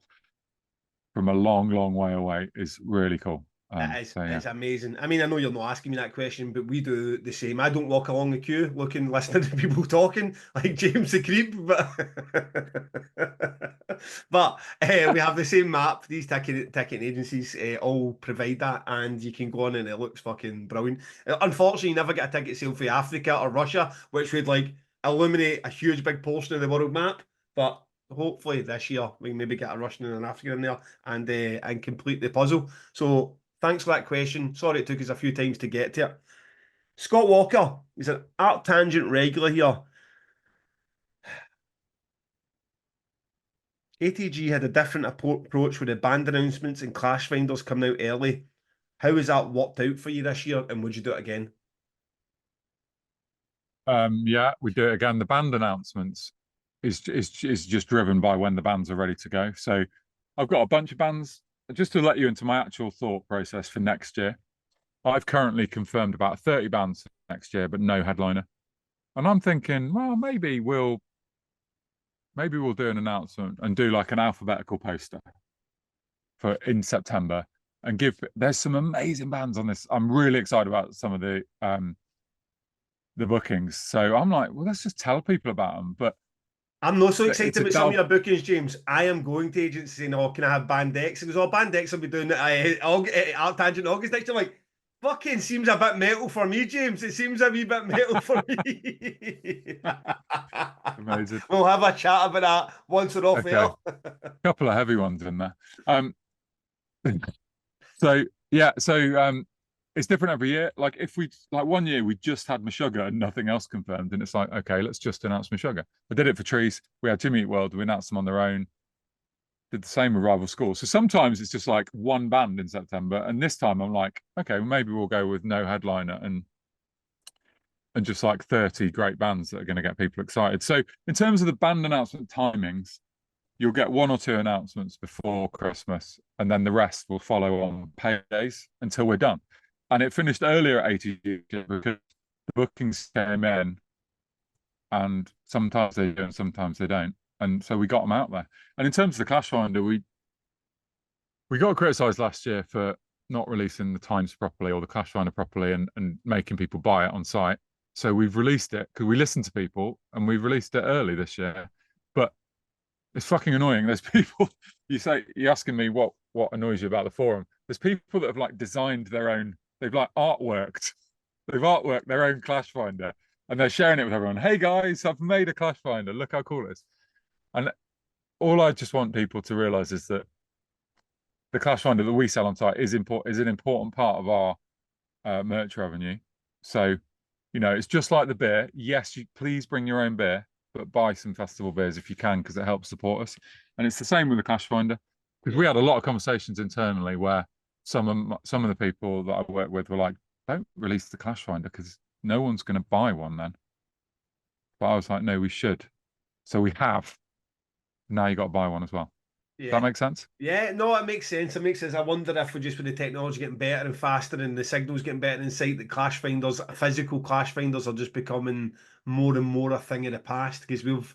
from a long, long way away is really cool. It's amazing. I mean, I know you're not asking me that question, but we do the same. I don't walk along the queue looking, listening to people talking like James the Creep, but we have the same map. These ticketing agencies all provide that, and you can go on and it looks fucking brilliant. Unfortunately, you never get a ticket sale for Africa or Russia, which would like illuminate a huge big portion of the world map, but hopefully this year we maybe get a Russian and an African in there and complete the puzzle. So thanks for that question. Sorry it took us a few times to get to it. Scott Walker, he's an Art Tangent regular here. ATG had a different approach with the band announcements and Clash Finders coming out early. How has that worked out for you this year, and would you do it again? Yeah, we do it again. The band announcements is just driven by when the bands are ready to go. So I've got a bunch of bands. Just to let you into my actual thought process for next year, I've currently confirmed about 30 bands next year, but no headliner. And I'm thinking, well, maybe we'll do an announcement and do like an alphabetical poster for in September and there's some amazing bands on this. I'm really excited about some of the bookings. So I'm like, well, let's just tell people about them. But I'm not so excited about some of your bookings, James. I am going to agents saying, "Oh, can I have Band X?" It was all Band X will be doing Art Tangent August next year. I'm like, fucking seems a bit metal for me, James. It seems a wee bit metal for me. Amazing. We'll have a chat about that once we're off air. A couple of heavy ones in there. So it's different every year. Like if we like 1 year we just had Meshuggah and nothing else confirmed, and it's like, okay, let's just announce Meshuggah. I did it for Trees. We had Jimmy Eat World. We announced them on their own. Did the same with Rival Schools. So sometimes it's just like one band in September, and this time I'm like, okay, well, maybe we'll go with no headliner and just like 30 great bands that are going to get people excited. So in terms of the band announcement timings, you'll get 1 or 2 announcements before Christmas, and then the rest will follow on paydays until we're done. And it finished earlier at ATG because the bookings came in, and sometimes they do and sometimes they don't. And so we got them out there. And in terms of the Clash Finder, we got criticised last year for not releasing the times properly or the Clash Finder properly and making people buy it on site. So we've released it because we listened to people, and we've released it early this year. But it's fucking annoying. There's people, you're asking me what annoys you about the forum. There's people that have like designed their own, they've artworked their own Clash Finder, and they're sharing it with everyone. Hey guys, I've made a Clash Finder. Look how cool it is. And all I just want people to realize is that the Clash Finder that we sell on site is an important part of our merch revenue. So, it's just like the beer. Yes, please bring your own beer, but buy some festival beers if you can, because it helps support us. And it's the same with the Clash Finder, because we had a lot of conversations internally where some of the people that I work with were like, don't release the Clash Finder because no one's going to buy one then. But I was like, no, we should. So we have. Now you got to buy one as well. Yeah. Does that make sense? Yeah, no, it makes sense. It makes sense. I wonder if we're just with the technology getting better and faster and the signals getting better in sight, that Clash Finders, physical Clash Finders, are just becoming more and more a thing of the past, because we've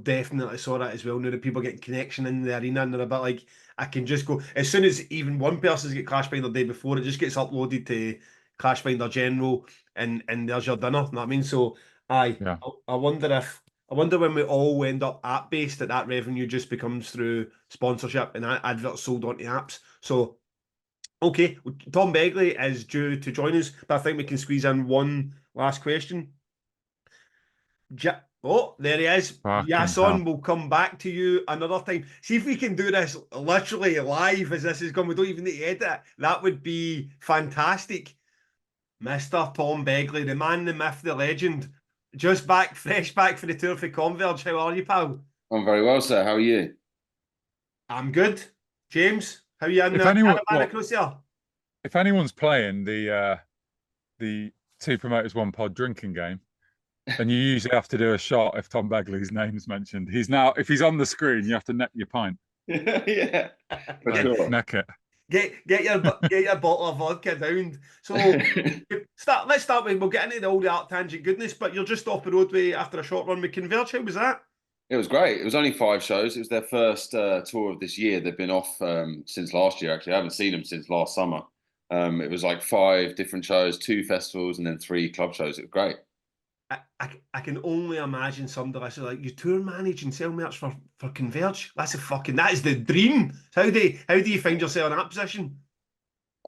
definitely saw that as well now, that people getting connection in the arena and they're a bit like, I can just go as soon as even one person's get Clash Finder the day before, it just gets uploaded to Clash Finder General and there's your dinner. You know what I mean? So I wonder when we all end up app based, that revenue just becomes through sponsorship and adverts sold onto apps. So okay, Tom Begley is due to join us, but I think we can squeeze in one last question. Oh, there he is. Yason, we'll come back to you another time. See if we can do this literally live as this is going. We don't even need to edit it. That would be fantastic. Mr. Tom Begley, the man, the myth, the legend. Just fresh back for the tour for Converge. How are you, pal? I'm very well, sir. How are you? I'm good. James, how are you in the caravan across here? if anyone's playing the Two Promoters One Pod drinking game, and you usually have to do a shot if Tom Begley's name's mentioned. He's now, if he's on the screen, you have to neck your pint. Yeah, for Like, sure. neck it. Get your bottle of vodka down. So let's start with, we'll get into all the Arctangent goodness, but you're just off the roadway after a short run with Converge. How was that? It was great. It was only 5 shows. It was their first tour of this year. They've been off since last year, actually. I haven't seen them since last summer. It was like 5 different shows, 2 festivals, and then 3 club shows. It was great. I can only imagine somebody else like, you tour manage and sell merch for Converge. That is the dream. How do you find yourself in that position?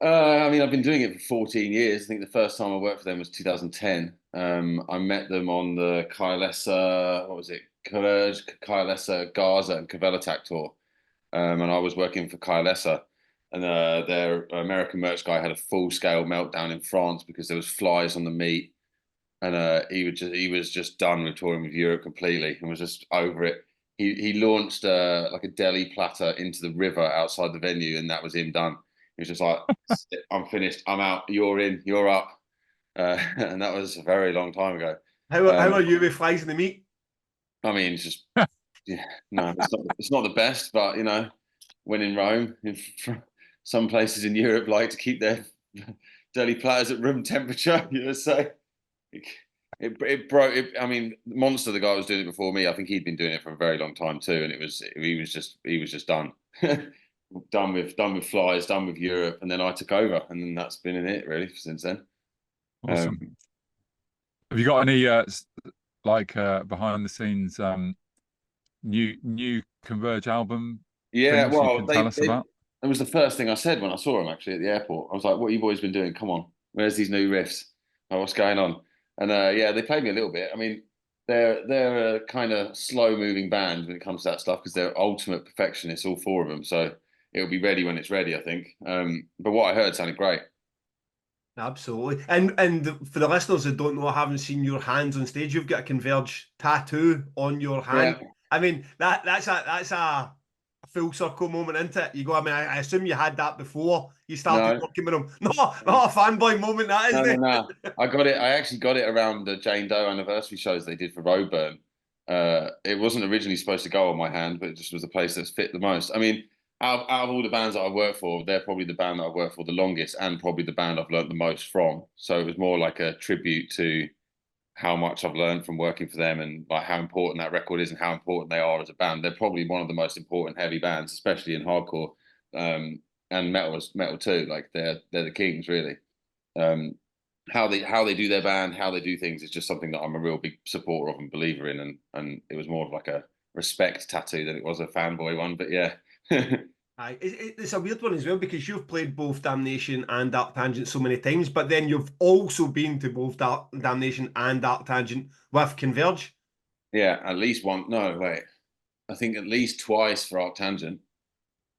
I mean, I've been doing it for 14 years. I think the first time I worked for them was 2010. I met them on the Kylesa, what was it? Converge, Kylesa, Gaza, and Kvelertak tour. And I was working for Kylesa. And their American merch guy had a full-scale meltdown in France because there was flies on the meat. And he was just done with touring with Europe completely and was just over it. He launched like a deli platter into the river outside the venue, and that was him done. He was just like, I'm finished, I'm out, you're in, you're up. And that was a very long time ago. How are you with flies in the meat? I mean, it's just, yeah, no, it's not the best, but, you know, when in Rome, some places in Europe like to keep their deli platters at room temperature, you know, so it broke. I mean, Monster, the guy who was doing it before me, I think he'd been doing it for a very long time too, and he was just done. done with flies, done with Europe, and then I took over, and then that's been it really since then. Awesome. Have you got any behind the scenes new Converge album? Yeah, well, you can tell us about? It was the first thing I said when I saw him actually at the airport. I was like, "What have you boys been doing? Come on, where's these new riffs? Oh, what's going on?" And yeah, they played me a little bit. I mean, they're a kind of slow moving band when it comes to that stuff because they're ultimate perfectionists, all 4 of them. So it'll be ready when it's ready, I think. But what I heard sounded great. Absolutely. And for the listeners that don't know, I haven't seen your hands on stage. You've got a Converge tattoo on your hand. Yeah. I mean, that's a full circle moment, isn't it? You go, I mean, I assume you had that before you started working with them. No, not a fanboy moment, that is it? No. I actually got it around the Jane Doe anniversary shows they did for Roadburn. It wasn't originally supposed to go on my hand, but it just was the place that's fit the most. I mean, out of all the bands that I work for, they're probably the band that I've worked for the longest and probably the band I've learned the most from. So it was more like a tribute to how much I've learned from working for them and like how important that record is and how important they are as a band. They're probably one of the most important heavy bands, especially in hardcore and metal too. Like they're the kings really. How they do their band, how they do things is just something that I'm a real big supporter of and believer in. And it was more of like a respect tattoo than it was a fanboy one. But yeah. It's a weird one as well because you've played both Damnation and Arctangent so many times, but then you've also been to both Damnation and Arctangent with Converge. Yeah, at least one. No, wait. I think at least twice for Arctangent,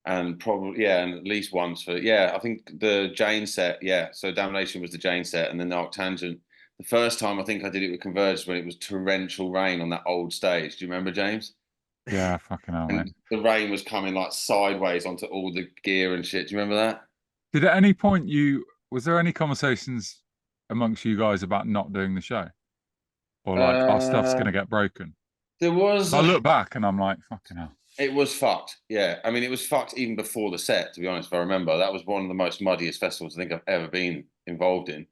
and probably and at least once for I think the Jane set. Yeah, so Damnation was the Jane set, and then the Arctangent. The first time I think I did it with Converge when it was torrential rain on that old stage. Do you remember, James? Yeah, fucking hell, man. The rain was coming like sideways onto all the gear and shit. Do you remember that? Did at any point was there any conversations amongst you guys about not doing the show? Or like our stuff's gonna get broken? There was. I look back and I'm like, fucking hell. It was fucked. Yeah. I mean, it was fucked even before the set, to be honest, if I remember. That was one of the most muddiest festivals I think I've ever been involved in.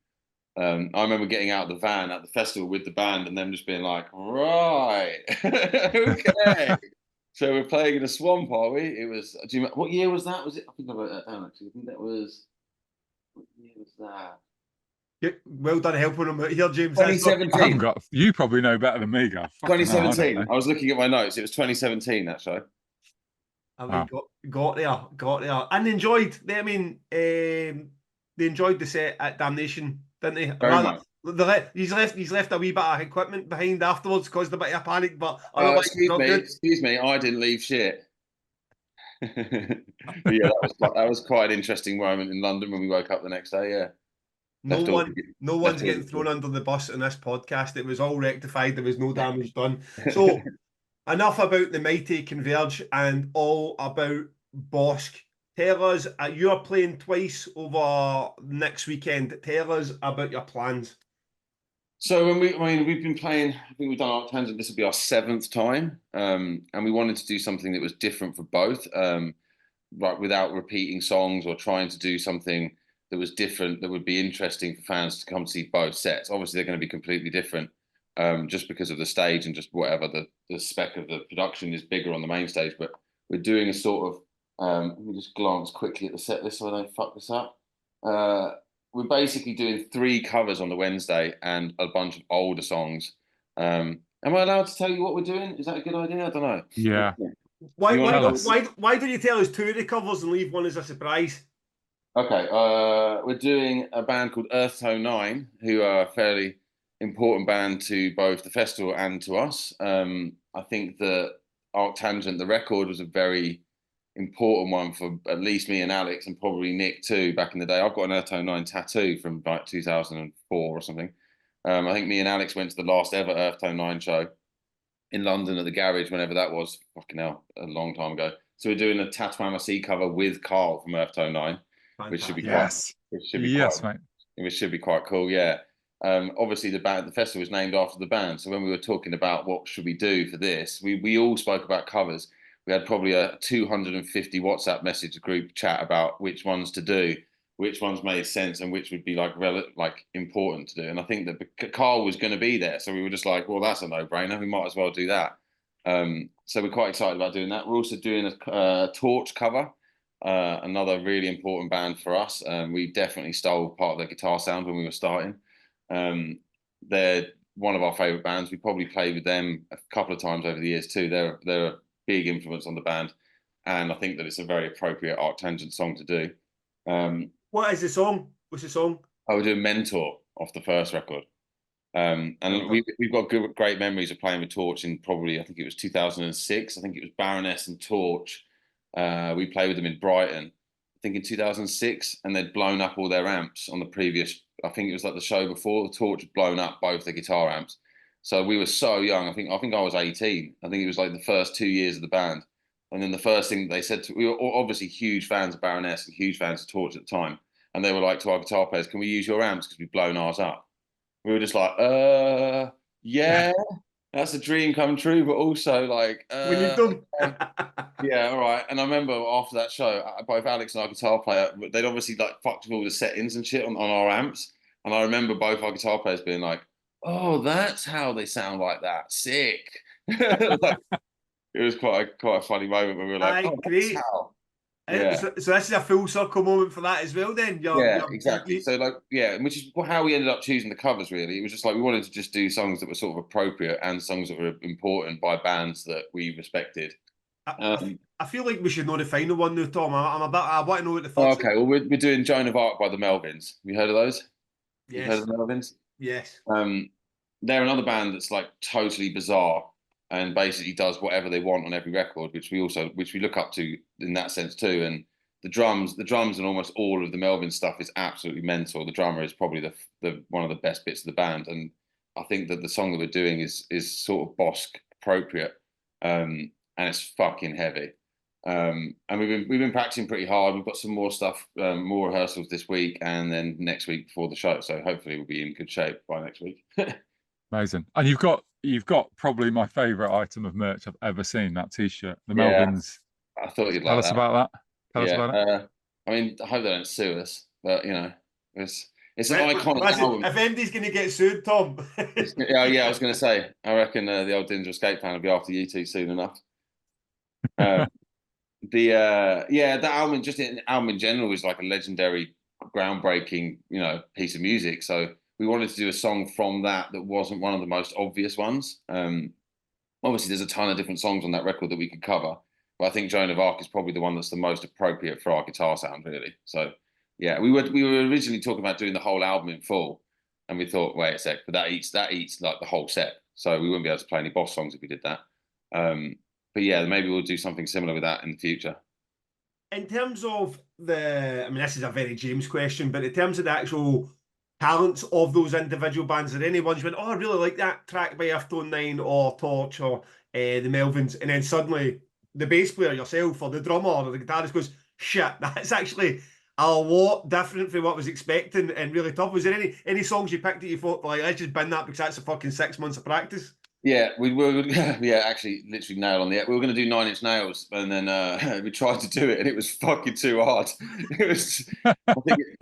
I remember getting out of the van at the festival with the band and them just being like, right, okay. So we're playing in a swamp, are we? It was, what year was that? Was it? I think I wrote that down actually. I think that was, what year was that? Yeah, well done helping him out here, James. 2017. You probably know better than me, guys. 2017. I was looking at my notes. It was 2017, that show. And we got there. And enjoyed, I mean, they enjoyed the set at Damnation, didn't they? Very much. He's left a wee bit of equipment behind afterwards, caused a bit of panic, but excuse me, I didn't leave shit. Yeah, that was quite an interesting moment in London when we woke up the next day. Yeah, no one's getting thrown under the bus in this podcast. It was all rectified. There was no damage done. So enough about the mighty Converge and all about Bosk. tell us, you're playing twice over next weekend. Tell us about your plans. So we've been playing. I think we've done Arctangent. This will be our 7th time, and we wanted to do something that was different for both, like without repeating songs or trying to do something that was different that would be interesting for fans to come to see both sets. Obviously, they're going to be completely different, just because of the stage and just whatever the spec of the production is bigger on the main stage. But we're doing a sort of. Let me just glance quickly at the set list so I don't fuck this up. We're basically doing 3 covers on the Wednesday and a bunch of older songs. Am I allowed to tell you what we're doing? Is that a good idea? I don't know. Yeah. Why tell don't us? why don't you tell us 2 of the covers and leave one as a surprise? Okay, we're doing a band called Earth Tone 9, who are a fairly important band to both the festival and to us. I think that Arctangent, the record, was a very important one for at least me and Alex, and probably Nick too, back in the day. I've got an Earth Tone 9 tattoo from like 2004 or something. I think me and Alex went to the last ever Earth Tone 9 show in London at the Garage, whenever that was, fucking hell, a long time ago. So we're doing a Tatuama Sea cover with Carl from Earth Tone 9, which should be Yes. which should be quite cool. Yeah. Obviously the festival was named after the band. So when we were talking about what should we do for this, we all spoke about covers. We had probably a 250 WhatsApp message group chat about which ones to do, which ones made sense, and which would be like important to do. And I think that Carl was going to be there, so we were just like, well, that's a no-brainer. We might as well do that. So we're quite excited about doing that. We're also doing a Torch cover, another really important band for us. We definitely stole part of their guitar sound when we were starting. They're one of our favorite bands. We probably played with them a couple of times over the years too. They're a big influence on the band, and I think that it's a very appropriate Arctangent song to do. What is the song? What's the song? I would do Mentor off the first record. And we've got great memories of playing with Torch in probably, I think it was 2006. I think it was Baroness and Torch. We played with them in Brighton, I think in 2006, and they'd blown up all their amps on the previous, I think it was like the show before, the Torch had blown up both the guitar amps. So we were so young. I think I was 18. I think it was like the first 2 years of the band. And then the first thing they said we were obviously huge fans of Baroness and huge fans of Torch at the time. And they were like to our guitar players, can we use your amps? Because we've blown ours up. We were just like, yeah, that's a dream come true. But also like, We need them. yeah, all right. And I remember after that show, both Alex and our guitar player, they'd obviously like fucked with all the settings and shit on our amps. And I remember both our guitar players being like, oh, that's how they sound like that. Sick. Like, it was quite a funny moment when we were like, oh, great. that's how. Yeah. So this is a full circle moment for that as well then. Exactly. So like, yeah, which is how we ended up choosing the covers really. It was just like we wanted to just do songs that were sort of appropriate and songs that were important by bands that we respected. I feel like we should know the final one now, Tom. I want to know what the first. Okay, well we're doing Joan of Arc by the Melvins. Have you heard of those? Yes. You heard of the Melvins? Yes. They're another band that's like totally bizarre and basically does whatever they want on every record, which we look up to in that sense too. And the drums and almost all of the Melvin stuff is absolutely mental. The drummer is probably the one of the best bits of the band, and I think that the song that we're doing is sort of Bossk appropriate, and it's fucking heavy. And we've been practicing pretty hard. We've got some more stuff, more rehearsals this week, and then next week before the show. So hopefully we'll be in good shape by next week. Amazing. And you've got probably my favourite item of merch I've ever seen, that T-shirt, the Melvins. I thought you'd tell like us that. about that. Tell us about it. I mean, I hope they don't sue us, but you know, it's an iconic album. If Andy's going to get sued, Tom. Yeah, I was going to say, I reckon the old Dinger Escape fan will be after you two soon enough. The album, just the album in general, is like a legendary, groundbreaking, piece of music. So we wanted to do a song from that wasn't one of the most obvious ones. Obviously, there's a ton of different songs on that record that we could cover, but I think Joan of Arc is probably the one that's the most appropriate for our guitar sound, really. So yeah, we were originally talking about doing the whole album in full, and we thought, wait a sec, but that eats like the whole set, so we wouldn't be able to play any Bossk songs if we did that. But yeah, maybe we'll do something similar with that in the future. In terms of this is a very James question, but in terms of the actual talents of those individual bands, are there any ones you went, oh, I really like that track by Earth Tone 9 or Torch or the Melvins, and then suddenly the bass player yourself or the drummer or the guitarist goes, shit, that's actually a lot different from what I was expecting and really tough. Was there any songs you picked that you thought, like, let's just bin that because that's a fucking 6 months of practice? Yeah, we were. Yeah, actually, literally nail on the. We were going to do Nine Inch Nails, and then we tried to do it, and it was fucking too hard. It was. I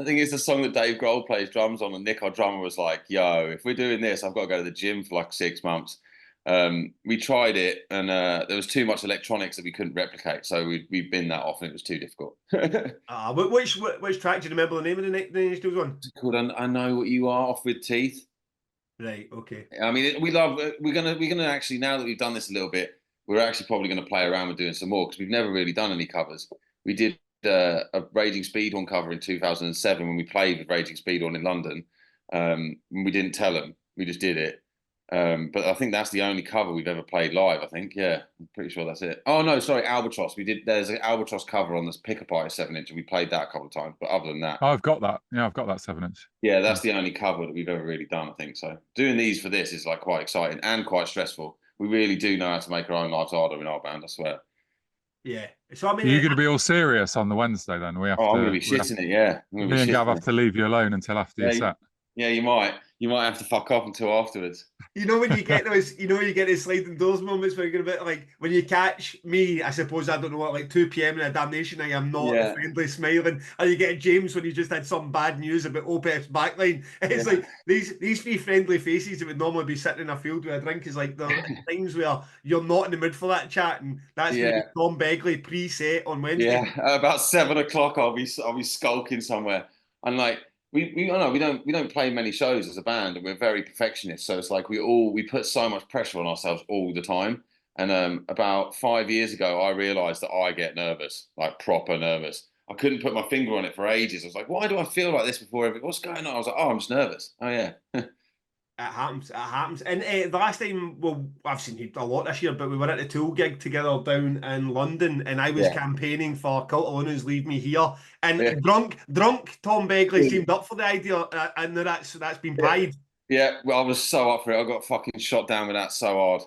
think it's the song that Dave Grohl plays drums on, and Nick, our drummer, was like, "Yo, if we're doing this, I've got to go to the gym for like 6 months." We tried it, and there was too much electronics that we couldn't replicate, so we binned that off, and it was too difficult. Which track do you remember the name of the Nine Inch Nails one? It's called I Know What You Are, Off With Teeth. Right, okay. I mean, we love. We're gonna actually, now that we've done this a little bit, we're actually probably gonna play around with doing some more because we've never really done any covers. We did a Raging Speedhorn cover in 2007 when we played with Raging Speedhorn in London. We didn't tell them, we just did it. But I think that's the only cover we've ever played live. I think, yeah, I'm pretty sure that's it. Oh no, sorry, Albatross. There's an Albatross cover on this Pickup Artist 7-inch, and we played that a couple of times. But other than that, I've got that. Yeah, I've got that 7-inch. yeah, that's the only cover that we've ever really done, I think. So doing these for this is like quite exciting and quite stressful. We really do know how to make our own lives harder in our band, I swear. Yeah. So I mean, You're going to be all serious on the Wednesday then. We have I'm to. gonna be shitting it, yeah. Me and Gav have to leave you alone until after your set. Yeah, you might have to fuck off until afterwards. you know when you get those sliding doors moments where you're gonna be like, when you catch me, I suppose, I don't know what, like 2 p.m. in a damnation, I am not friendly smiling, and you get James when he just had some bad news about Opeth's backline. It's like these three friendly faces that would normally be sitting in a field with a drink is like the times where you're not in the mood for that chat, and that's gonna be Tom Begley pre-set on Wednesday. Yeah, about 7 o'clock, I'll be skulking somewhere, and like. We don't play many shows as a band, and we're very perfectionist. So it's like we put so much pressure on ourselves all the time. And about 5 years ago, I realised that I get nervous, like proper nervous. I couldn't put my finger on it for ages. I was like, why do I feel like this before everything? What's going on? I was like, oh, I'm just nervous. Oh yeah. It happens. And the last time, well, I've seen you a lot this year, but we were at the Tool gig together down in London, and I was campaigning for Cult of Luna's Leave Me Here. And drunk Tom Begley seemed up for the idea, and that's been pied. Yeah, well, I was so up for it. I got fucking shot down with that so hard.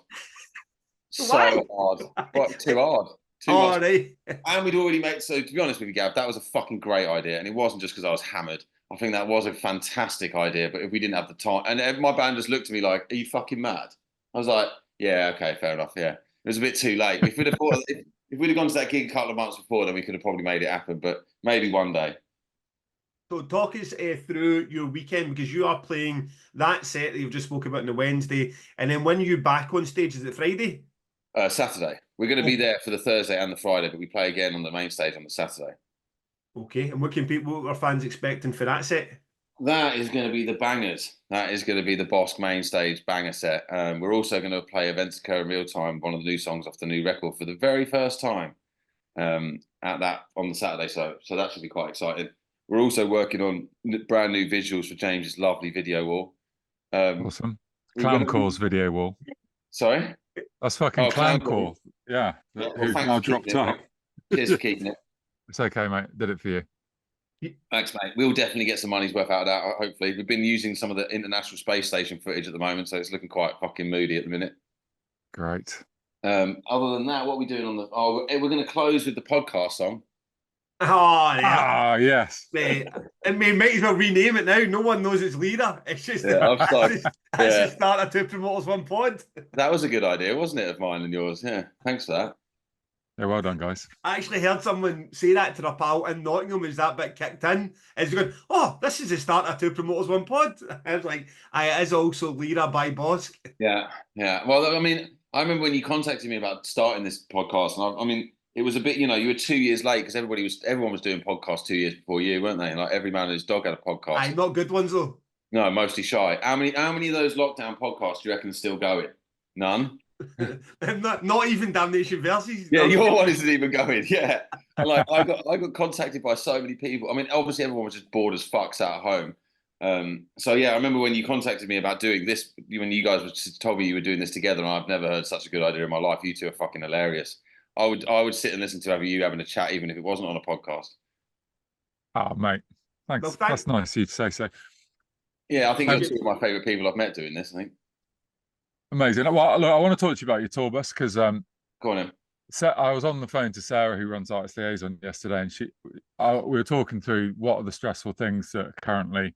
Hard. But too hard. Too much. Right. And we'd already made, so to be honest with you, Gav, that was a fucking great idea. And it wasn't just because I was hammered. I think that was a fantastic idea, but if we didn't have the time, and my band just looked at me like, "Are you fucking mad?" I was like, "Yeah, okay, fair enough." Yeah, it was a bit too late. If we'd have gone to that gig a couple of months before, then we could have probably made it happen. But maybe one day. So talk us through your weekend, because you are playing that set that you've just spoken about on the Wednesday, and then when you're back on stage, is it Friday? Saturday. We're going to be there for the Thursday and the Friday, but we play again on the main stage on the Saturday. Okay, and what are fans expecting for that set? That is going to be the bangers. That is going to be the Bosk main stage banger set. We're also going to play Events Occur in Real Time, one of the new songs off the new record for the very first time at that on the Saturday. So that should be quite exciting. We're also working on brand new visuals for James's lovely video wall. Awesome. Clown Core's video wall. Sorry? That's fucking Clown Core. Yeah. Who's now dropped up. Cheers for keeping it. It's okay, mate. Did it for you. Thanks, mate. We'll definitely get some money's worth out of that, hopefully. We've been using some of the International Space Station footage at the moment, so it's looking quite fucking moody at the minute. Great. Other than that, what are we doing on the... Oh, we're going to close with the podcast song. Oh, yeah. Ah, yes. Mate, and we might as well rename it now. No one knows it's Leader. It's just that's the start of Two Promoters One Pod. That was a good idea, wasn't it, of mine and yours? Yeah, thanks for that. Yeah, well done, guys. I actually heard someone say that to their pal in Nottingham as that bit kicked in. Is going, oh, this is the start of Two Promoters One Pod. I was like, it is also Leader by Bosk. Yeah. Well, I mean, I remember when you contacted me about starting this podcast, and I mean, it was a bit, you were 2 years late because everyone was doing podcasts 2 years before you, weren't they? Like every man and his dog had a podcast. Not good ones though. No, mostly shy. How many of those lockdown podcasts do you reckon are still going? None. not even Damnation Versus. Yeah, your one isn't even going. Yeah, like I got contacted by so many people. I mean, obviously everyone was just bored as fuck sat at home. So yeah, I remember when you contacted me about doing this, when you guys told me you were doing this together, and I've never heard such a good idea in my life. You two are fucking hilarious. I would sit and listen to you having a chat, even if it wasn't on a podcast. Oh, mate, thanks. Well, that's nice of you to say so. Yeah, I think you're two of my favourite people I've met doing this. I think. Amazing. Well, look, I want to talk to you about your tour bus because go on then. So I was on the phone to Sarah, who runs Artist Liaison, yesterday, and we were talking through what are the stressful things that currently,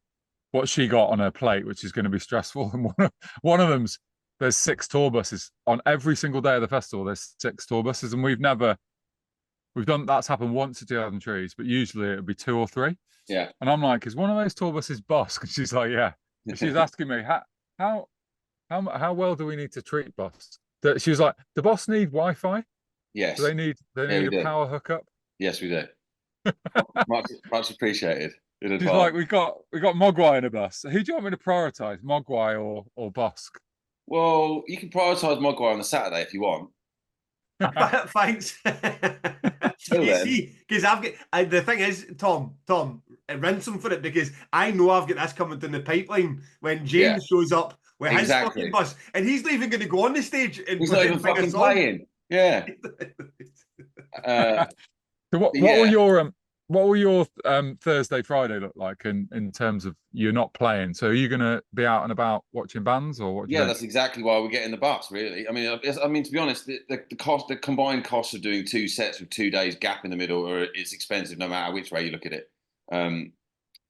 what she got on her plate, which is going to be stressful. And one of them's there's 6 tour buses on every single day of the festival. There's 6 tour buses, and we've done that's happened once at 2000 Trees, but usually it would be 2 or 3. Yeah. And I'm like, is one of those tour buses Bosk? And she's like, yeah. And she was asking me how well do we need to treat Bosk? She was like, do Bosk need Wi-Fi? Yes. Do they need a power hookup? Yes, we do. much appreciated. She's like, we got Mogwai in a bus. Who do you want me to prioritise, Mogwai or Bosk? Well, you can prioritise Mogwai on the Saturday if you want. Thanks. You see, because I've got the thing is, Tom, rinse him for it, because I know I've got this coming down the pipeline when James shows up with his fucking bus, and he's not even going to go on the stage. And he's not even fucking playing. Yeah. So what will your Thursday, Friday look like in terms of you're not playing? So are you going to be out and about watching bands, or what? Yeah, that's exactly why we get in the bus. Really, I mean, to be honest, the combined cost of doing 2 sets with 2 days gap in the middle, it's expensive no matter which way you look at it. And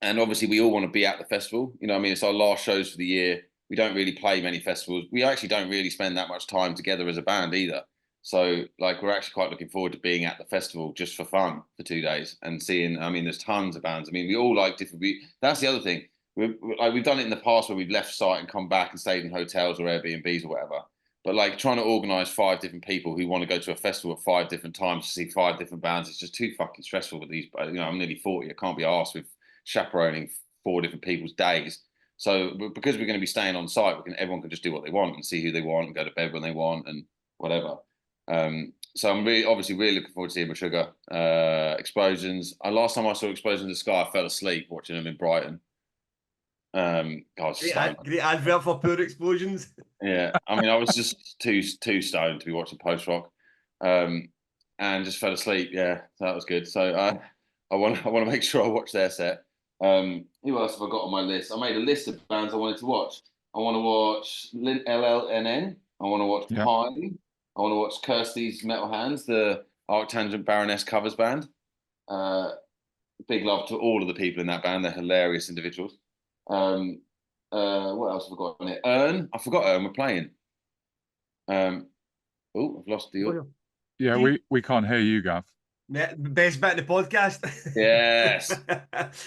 obviously, we all want to be at the festival. You know, I mean, it's our last shows for the year. We don't really play many festivals. We actually don't really spend that much time together as a band either. So, like, we're actually quite looking forward to being at the festival just for fun for 2 days and seeing. I mean, there's tons of bands. I mean, we all like different. That's the other thing. We've done it in the past where we've left site and come back and stayed in hotels or Airbnbs or whatever. But like trying to organise 5 different people who want to go to a festival at 5 different times to see 5 different bands, it's just too fucking stressful with these. You know, I'm nearly 40. I can't be arsed with chaperoning 4 different people's days. So because we're going to be staying on site, everyone can just do what they want and see who they want and go to bed when they want and whatever. So I'm really looking forward to seeing Meshuggah. Explosions. Last time I saw Explosions in the Sky, I fell asleep watching them in Brighton. Great advert for Poor Explosions. Yeah, I mean, I was just too stoned to be watching post rock, and just fell asleep. Yeah, so that was good. So I want to make sure I watch their set. Who else have I got on my list? I made a list of bands I wanted to watch. I want to watch LLNN. I want to watch Pine. I want to watch Kirsty's Metal Hands, the Arctangent Baroness covers band. Big love to all of the people in that band. They're hilarious individuals. What else have I got on it? Ern. I forgot Ern. We're playing. I've lost the. Yeah, we can't hear you, Gav. Yeah, best bit of the podcast. Yes.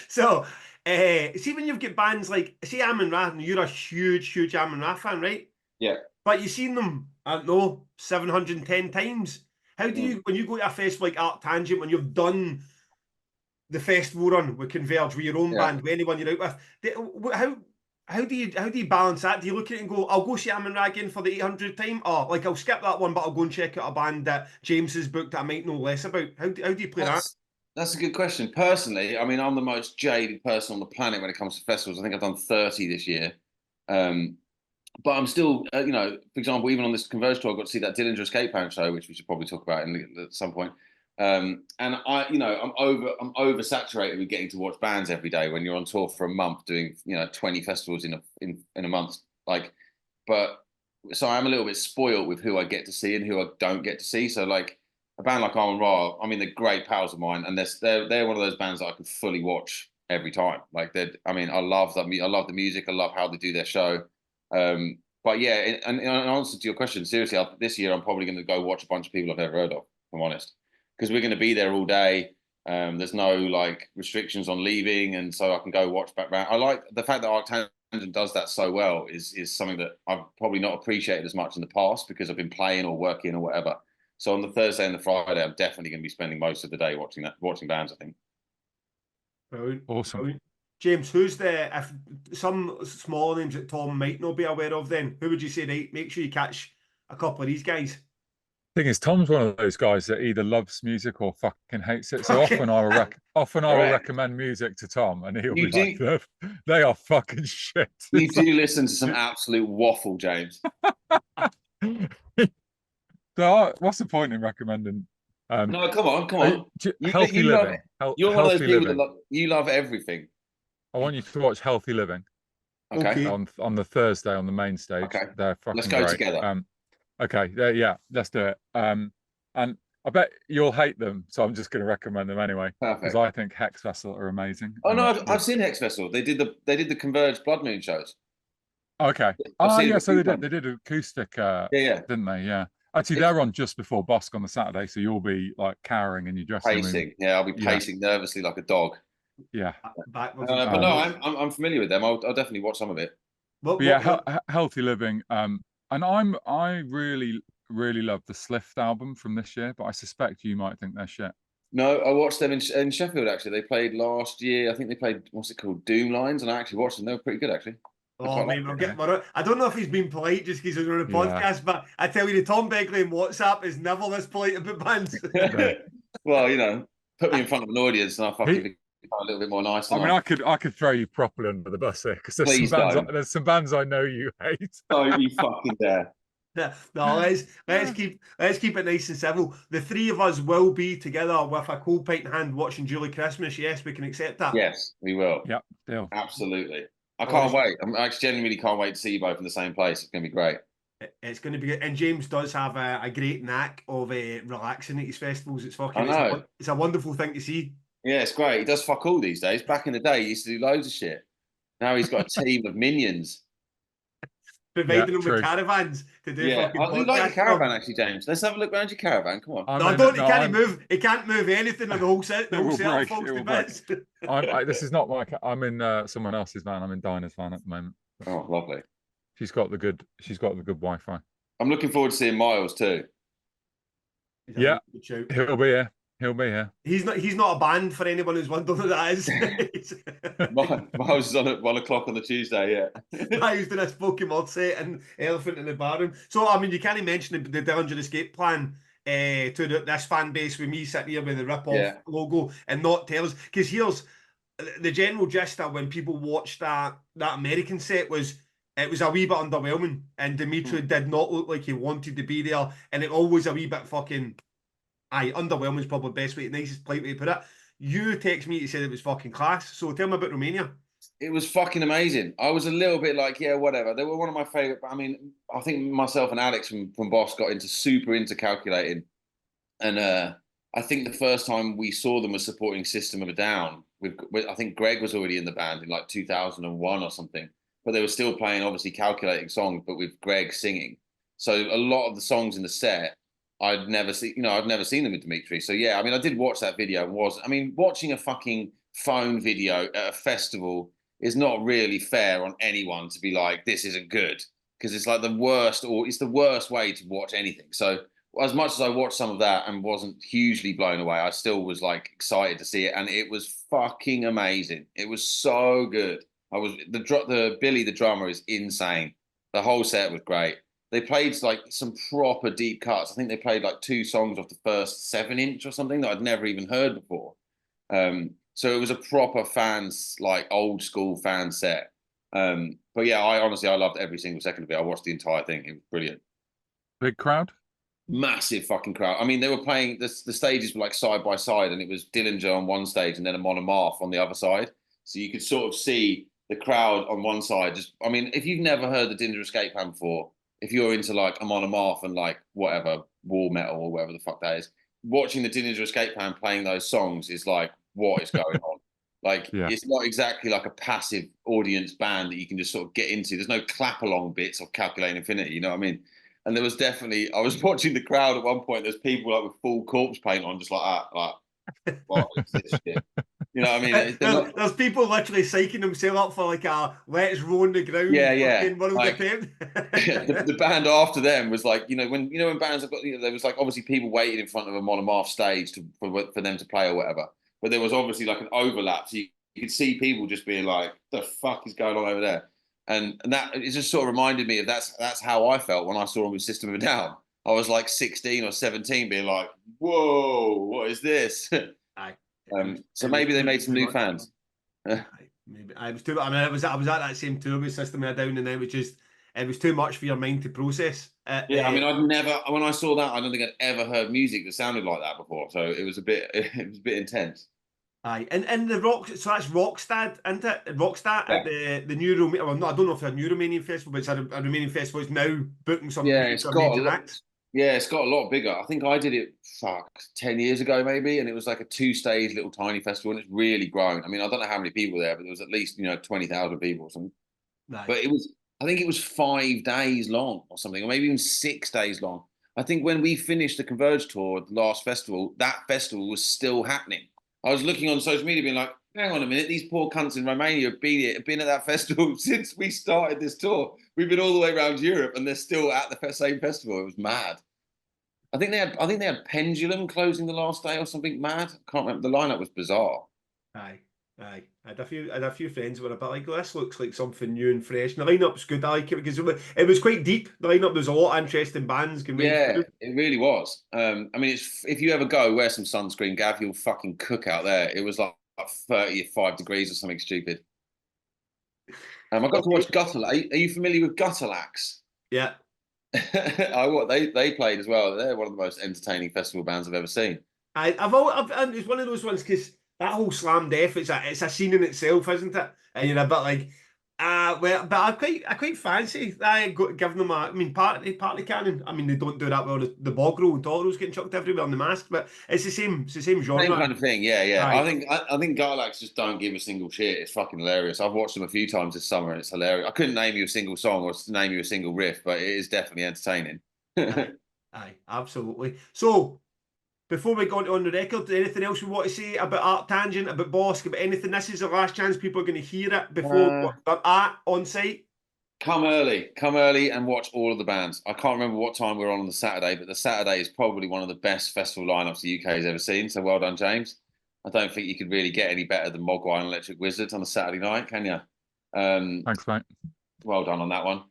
So, see when you've got bands like, say, Amon-Ra, and you're a huge Amon-Ra fan, right? Yeah. But you've seen them, I don't know, 710 times. How do you, when you go to a festival like Arctangent, when you've done the festival run with Converge, with your own band, with anyone you're out with, how do you balance that? Do you look at it and go, I'll go see Amon-Ra again for the 800th time, or like I'll skip that one, but I'll go and check out a band that James has booked that I might know less about? How do you play that? That's a good question. Personally, I mean, I'm the most jaded person on the planet when it comes to festivals. I think I've done 30 this year. But I'm still, you know, for example, even on this Converge tour, I got to see that Dillinger Escape Plan show, which we should probably talk about at some point. And I, you know, I'm oversaturated with getting to watch bands every day when you're on tour for a month doing, you know, 20 festivals in a month. Like, but so I'm a little bit spoiled with who I get to see and who I don't get to see. So like a band like Amon-Ra, I mean, they're great pals of mine, and they're one of those bands that I could fully watch every time. Like I mean, I love that. I love the music. I love how they do their show. But yeah, and in answer to your question, seriously, this year I'm probably going to go watch a bunch of people I've never heard of, if I'm honest, because we're going to be there all day. There's no like restrictions on leaving, and so I can go watch background. I like the fact that Arctangent does that so well. Is something that I've probably not appreciated as much in the past because I've been playing or working or whatever. So on the Thursday and the Friday, I'm definitely going to be spending most of the day watching bands, I think. Brilliant. Awesome. Brilliant. James, who's if some smaller names that Tom might not be aware of, then who would you say, right, make sure you catch a couple of these guys? Thing is, Tom's one of those guys that either loves music or fucking hates it. So often I will recommend music to Tom, and he'll be like, "They are fucking shit." You do listen to some absolute waffle, James. So what's the point in recommending? No, come on. Healthy living. You're one of those people that you love everything. I want you to watch Healthy Living. Okay. On the Thursday on the main stage. Okay. They're fucking Let's go great. together. Okay. Yeah. Let's do it. And I bet you'll hate them, so I'm just going to recommend them anyway because Perfect. I think Hex Vessel are amazing. Oh no, I've seen Hex Vessel. They did the Converge Blood Moon shows. Okay. I've Oh seen yeah, it a so few they times. did acoustic, Yeah. didn't they? Yeah. Actually, It's they're on just before Bossk on the Saturday, so you'll be like cowering in your dressing room. pacing. Yeah, I'll be Yeah. pacing nervously like a dog. Yeah. Backwards But and no, forwards. I'm familiar with them. I'll definitely watch some of it. What, But yeah, what, healthy living. And I really love the Slift album from this year, but I suspect you might think they're shit. No, I watched them in Sheffield actually. They played last year. I think they played what's it called, Doom Lines, and I actually watched them. They were pretty good actually. Oh, mate, I don't know if he's been polite just because he's on a Yeah. podcast, but I tell you, the Tom Begley in WhatsApp is never this polite about bands. Well, you know, put me in front of an audience and I'll fucking become a little bit more nice. I mean, I could throw you properly under the bus here because Please don't. there's some bands I know you hate. Don't you fucking dare. No, let's keep it nice and civil. The three of us will be together with a cold pint in hand watching Julie Christmas. Yes, we can accept that. Yes, we will. Yep, deal. Absolutely. I can't wait. I genuinely can't wait to see you both in the same place. It's going to be great. It's going to be good. And James does have a great knack of relaxing at his festivals. It's fucking. I know. It's a wonderful thing to see. Yeah, it's great. He does fuck all these days. Back in the day, he used to do loads of shit. Now he's got a team of minions. Providing them with caravans to do fucking I do like your podcasts. caravan actually, James. Let's have a look around your caravan. Come on. No, don't. He can't move anything in the whole set. The whole will setup break, falls it to will bits. this is not my. I'm in someone else's van. I'm in Dinah's van at the moment. Oh, lovely. She's got the good Wi-Fi. I'm looking forward to seeing Miles too. Yeah, he'll be here. He'll be here. He's not a band for anyone who's wondering who that is. Miles is on at 1 o'clock on the Tuesday. Yeah, I used to this spoken word set and Elephant in the Barroom. So I mean, you can't mention the Dillinger Escape Plan to this fan base with me sitting here with the rip-off logo and not tell us, because here's the general gist of when people watched that American set was. It was a wee bit underwhelming, and Dimitri did not look like he wanted to be there, and it always a wee bit fucking. Aye, underwhelming is probably the best way, nicest polite way to put it. You text me to say it was fucking class, so tell me about Romania. It was fucking amazing. I was a little bit like, yeah, whatever. They were one of my favorite. I mean, I think myself and Alex from Bossk got super into Calculating, and I think the first time we saw them was supporting System of a Down. I think Greg was already in the band in like 2001 or something. But they were still playing, obviously, Calculating songs, but with Greg singing. So a lot of the songs in the set, I'd never seen them with Dimitri. So yeah, I mean, I did watch that video. Watching a fucking phone video at a festival is not really fair on anyone to be like, this isn't good, because it's like it's the worst way to watch anything. So as much as I watched some of that and wasn't hugely blown away, I still was like excited to see it, and it was fucking amazing. It was so good. The Billy, the drummer, is insane. The whole set was great. They played like some proper deep cuts. I think they played like 2 songs off the first 7-inch or something that I'd never even heard before. So it was a proper like old school fan set. But yeah, I loved every single second of it. I watched the entire thing. It was brilliant. Big crowd? Massive fucking crowd. I mean, they were playing, the stages were like side by side, and it was Dillinger on one stage and then Amon Amarth on the other side. So you could sort of see the crowd on one side. If you've never heard the Dillinger Escape Plan before, if you're into like Amon Amarth and like whatever, war metal or whatever the fuck that is, watching the Dillinger Escape Plan playing those songs is like, what is going on? Like, It's not exactly like a passive audience band that you can just sort of get into. There's no clap along bits of Calculating Infinity, you know what I mean? And there was definitely, I was watching the crowd at one point, there's people like with full corpse paint on, just like that, like, what is this shit? You know what I mean? There's people literally psyching themselves up for like a let's roll on the ground. World like, the band after them was like, when bands have got, there was like obviously people waiting in front of a Amon Amarth stage for them to play or whatever. But there was obviously like an overlap, so you could see people just being like, "The fuck is going on over there?" And that it just sort of reminded me of that's how I felt when I saw them with System of a Down. I was like 16 or 17, being like, "Whoa, what is this?" So maybe they made some new fans. Maybe I was too. I mean, I was at that same tour with System of a Down, and it was too much for your mind to process. I mean, when I saw that, I don't think I'd ever heard music that sounded like that before. So it was a bit intense. Aye, and the rock. So that's Rockstad, isn't it? Rockstad at the new Romanian. Well, no, I don't know if it's a new Romanian festival, but it's a Romanian festival. It's now booking some. Yeah, it's got a lot. Yeah, it's got a lot bigger. I think I did it 10 years ago maybe, and it was like a 2-stage little tiny festival, and it's really grown. I mean, I don't know how many people there, but there was at least 20,000 people or something. Right. But I think it was 5 days long or something, or maybe even 6 days long. I think when we finished the Converge tour, the last festival, that festival was still happening. I was looking on social media, being like, "Hang on a minute, these poor cunts in Romania have been at that festival since we started this tour. We've been all the way around Europe, and they're still at the same festival." It was mad. I think they had Pendulum closing the last day or something mad. I can't remember. The lineup was bizarre. Aye. I had a few friends who were a bit like, this looks like something new and fresh. And the lineup's good. I like it because it was quite deep. The lineup, there's a lot of interesting bands. Yeah, it really was. I mean, if you ever go, wear some sunscreen, Gav. You'll fucking cook out there. It was like 35 degrees or something stupid. I got to watch Gutterlax. Are you familiar with Gutterlax? Yeah. They played as well. They're one of the most entertaining festival bands I've ever seen. It's one of those ones because that whole Slam Death, it's a scene in itself, isn't it? And you're a bit like, but I quite fancy giving them partly canon. I mean, they don't do that well. The Bogro and Totoro's getting chucked everywhere on the mask, but it's the same genre. Same kind of thing, yeah. Right. I think Gutterlax just don't give a single shit. It's fucking hilarious. I've watched them a few times this summer, and it's hilarious. I couldn't name you a single song or name you a single riff, but it is definitely entertaining. Aye, absolutely. So, before we go on the record, anything else we want to say about Arctangent, about Bosk, about anything? This is the last chance people are going to hear it before they're on site. Come early and watch all of the bands. I can't remember what time we're on the Saturday, but the Saturday is probably one of the best festival lineups the UK has ever seen. So well done, James. I don't think you could really get any better than Mogwai and Electric Wizards on a Saturday night, can you? Thanks, mate. Well done on that one.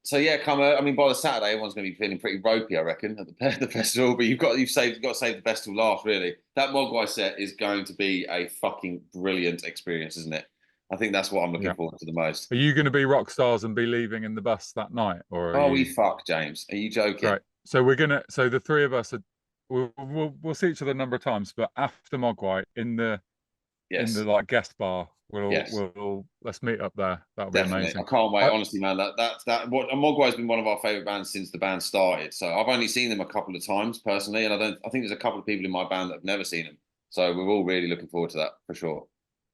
So yeah, I mean, by the Saturday, everyone's going to be feeling pretty ropey, I reckon, at the festival. But you've got to save the best till last. Really, that Mogwai set is going to be a fucking brilliant experience, isn't it? I think that's what I'm looking forward to the most. Are you going to be rock stars and be leaving in the bus that night, or? We fuck, James. Are you joking? Right. So So the three of us we'll see each other a number of times, but after Mogwai in the like guest bar. Let's meet up there. That'll be amazing. I can't wait. Honestly, man, Mogwai has been one of our favorite bands since the band started. So I've only seen them a couple of times personally, and I think there's a couple of people in my band that have never seen them. So we're all really looking forward to that for sure.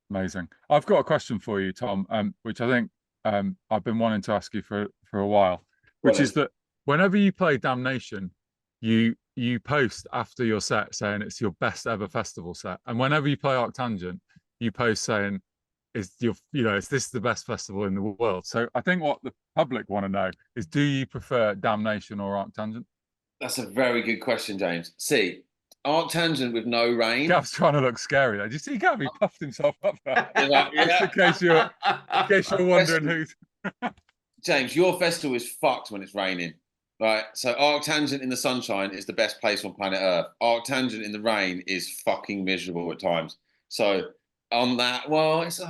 Amazing. I've got a question for you, Tom, which I think I've been wanting to ask you for a while, which is that whenever you play Damnation, you post after your set saying it's your best ever festival set, and whenever you play Arctangent, you post saying is this the best festival in the world? So I think what the public want to know is, do you prefer Damnation or Arctangent? That's a very good question, James. See, Arctangent with no rain. Gav's trying to look scary though. Did you see Gav? He puffed himself up there. Just in case you're wondering who's James, your festival is fucked when it's raining. Right. So Arctangent in the sunshine is the best place on planet Earth. Arctangent in the rain is fucking miserable at times. So on that, well, it's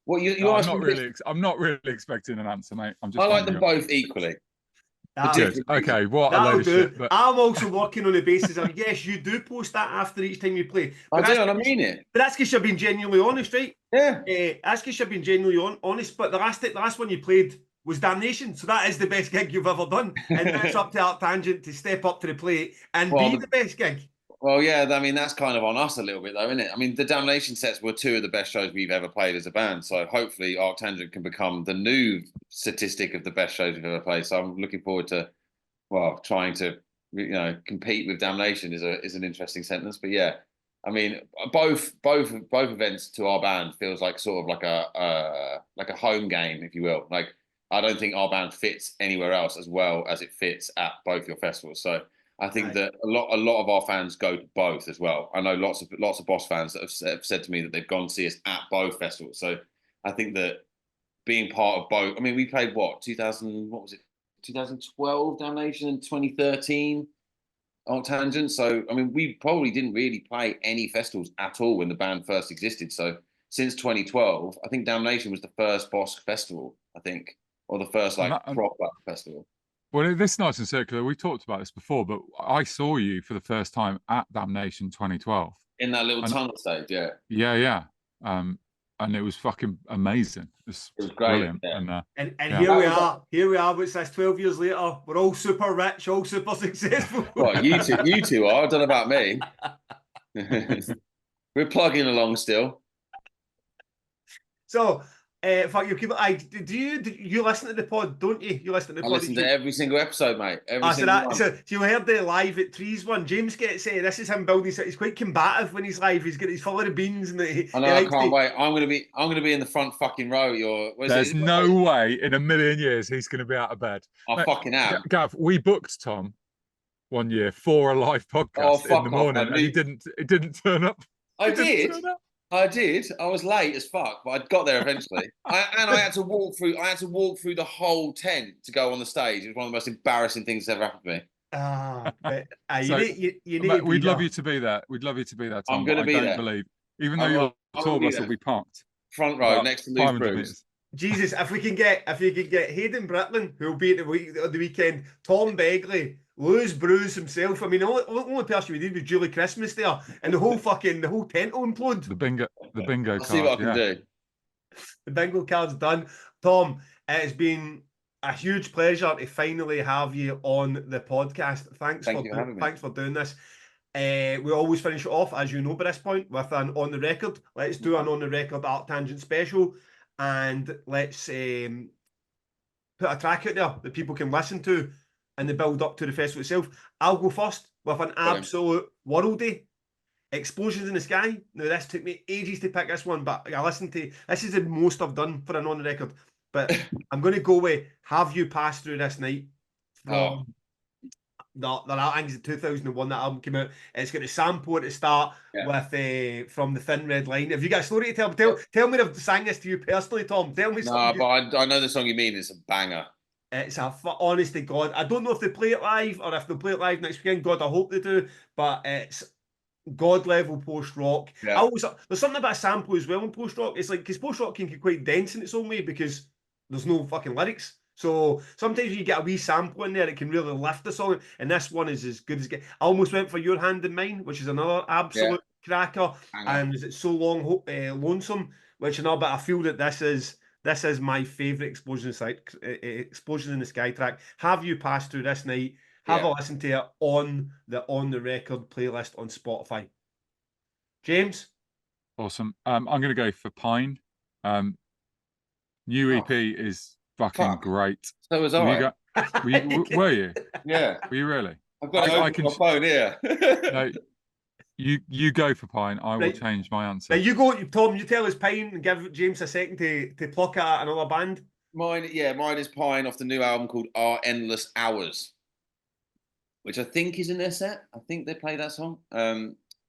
what you no, I'm not really expecting an answer, mate. I like them both equally. Good. Okay, what a load of shit. But I'm also working on the basis of yes, you do post that after each time you play. But I do, and I mean it. But that's because you're being genuinely honest, right? Yeah. That's because you're being genuinely honest. But the last one you played was Damnation, so that is the best gig you've ever done, and it's up to Arctangent to step up to the plate and be the best gig. Well, yeah, I mean, that's kind of on us a little bit, though, isn't it? I mean, the Damnation sets were 2 of the best shows we've ever played as a band. So hopefully Arctangent can become the new statistic of the best shows we've ever played. So I'm looking forward to, trying to, compete with Damnation is an interesting sentence. But yeah, I mean, both events to our band feels like sort of like a home game, if you will. Like, I don't think our band fits anywhere else as well as it fits at both your festivals. So I think that a lot of our fans go to both as well. I know lots of Boss fans that have said to me that they've gone to see us at both festivals. So I think that being part of both. I mean, we played 2012 Damnation and 2013 Arctangent. So I mean, we probably didn't really play any festivals at all when the band first existed. So since 2012, I think Damnation was the first Boss festival. I think, or the first proper festival. Well, this is nice and circular. We talked about this before, but I saw you for the first time at Damnation 2012. In that little tunnel stage, yeah. Yeah. and it was fucking amazing. It was great, brilliant. yeah. And And Yeah. here we are. What's this? 12 years later, we're all super rich, all super successful. Well, you two are. I don't know about me. We're plugging along still. So, fuck you. Keep. Do you listen to the pod? Don't you? You listen to the I pod. listen to every single episode, mate. Every So single that one. so you heard the live at Trees one. James gets this is him building. He's quite combative when he's live. He's full of the beans and I know. I can't wait. I'm gonna be in the front fucking row. there's no way in a million years he's going to be out of bed. I fucking am. Gav, we booked Tom one year for a live podcast in the morning, and he didn't turn up. I did. I was late as fuck, but I got there eventually. I had to walk through. I had to walk through the whole tent to go on the stage. It was one of the most embarrassing things that's ever happened to me. We'd love you to be there. We'd love you to be there, Tom. I'm going to be there. Believe, even though your tour bus will be parked front row next to Lou Bruce. Jesus, if you can get Hayden Britland, who'll be at the weekend, Tom Begley, Lewis Bruce himself. I mean, the only person we did was Julie Christmas there, and the whole tent will implode. The bingo card. See what I can do. The bingo card's done. Tom, it has been a huge pleasure to finally have you on the podcast. Thanks for doing this. We always finish it off, as you know by this point, with an on the record. Let's do an on the record Art Tangent special, and let's put a track out there that people can listen to in the build up to the festival itself. I'll go first with an absolute worldie. Explosions in the Sky. Now, this took me ages to pick this one, but I listened to this is the most I've done for an on the record. But I'm going to go with Have You Passed Through This Night from I think it's 2001 that album came out. It's got a sample at the start with from The Thin Red Line. Have you got a story to tell? Tell me I've sang this to you personally, Tom. Tell me something. No, but I know the song you mean. It's a banger. It's honest to God. I don't know if they play it live or if they'll play it live next weekend. God, I hope they do. But it's God level post rock. Yeah. There's something about a sample as well in post rock. It's like because post rock can get quite dense in its own way because there's no fucking lyrics. So sometimes you get a wee sample in there, it can really lift the song. And this one is as good as get. I almost went for Your Hand in Mine, which is another absolute cracker. And Is It So Long Lonesome, which but I feel that this is my favourite Explosion in the Sky track. Have You Passed Through This Night? Have a listen to it on the record playlist on Spotify. James? Awesome. I'm going to go for Pine. New EP is fucking great. So was I. Were you? Yeah. Were you really? I've got my phone here. No, you go for Pine. I will change my answer. Now you go, Tom. You tell us Pine and give James a second to pluck at another band. Mine is Pine off the new album called Our Endless Hours, which I think is in their set. I think they play that song.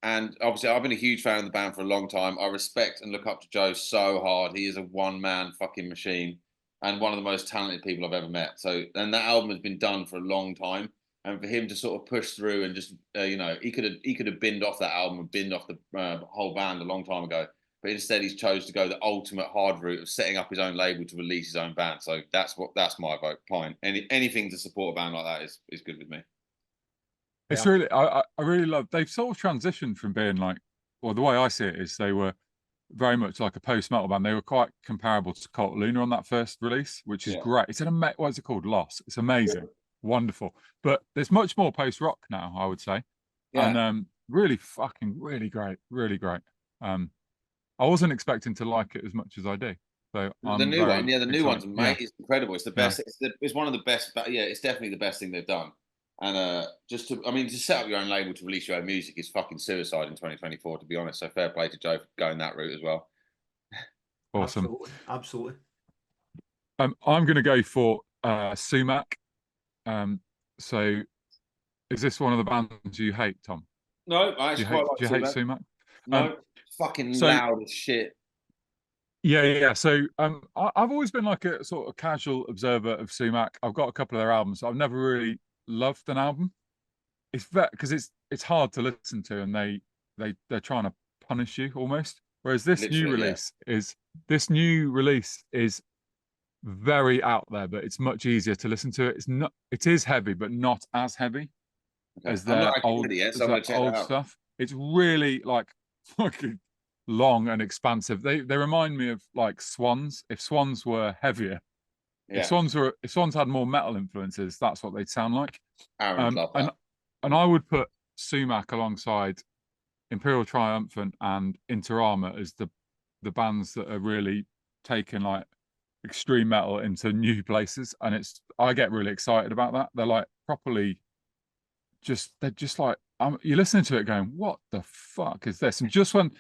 And obviously, I've been a huge fan of the band for a long time. I respect and look up to Joe so hard. He is a one-man fucking machine and one of the most talented people I've ever met. So, and that album has been done for a long time. And for him to sort of push through and just, he could have binned off that album and binned off the whole band a long time ago. But instead, he's chose to go the ultimate hard route of setting up his own label to release his own band. So that's my vote. Pine. Anything to support a band like that is good with me. It's really, I really love. They've sort of transitioned from being like, well, the way I see it is they were very much like a post-metal band. They were quite comparable to Cult Luna on that first release, which is great. It's what is it called? Loss. It's amazing, wonderful. But there's much more post-rock now, I would say, and really great, really great. I wasn't expecting to like it as much as I do. So the new one's amazing. Yeah. It's incredible. It's the best. Yeah. It's one of the best. Yeah, it's definitely the best thing they've done. And to set up your own label to release your own music is fucking suicide in 2024, to be honest. So fair play to Joe for going that route as well. Awesome. Absolutely. I'm going to go for Sumac. So is this one of the bands you hate, Tom? No, I actually quite like Do you hate Sumac? No, fucking loud as shit. Yeah. So I've always been like a sort of casual observer of Sumac. I've got a couple of their albums. So I've never really loved an album. It's because it's hard to listen to, and they're trying to punish you almost. Whereas this new release is very out there, but it's much easier to listen to. It is heavy, but not as heavy as their old stuff. It's really like fucking long and expansive. They remind me of like Swans. If Swans were heavier, Yeah, if Swans had more metal influences, that's what they'd sound like. Aaron loved that. And I would put Sumac alongside Imperial Triumphant and Inter Arma as the bands that are really taking like extreme metal into new places, and I get really excited about that. They're like properly they're just like you're listening to it going, what the fuck is this? And just at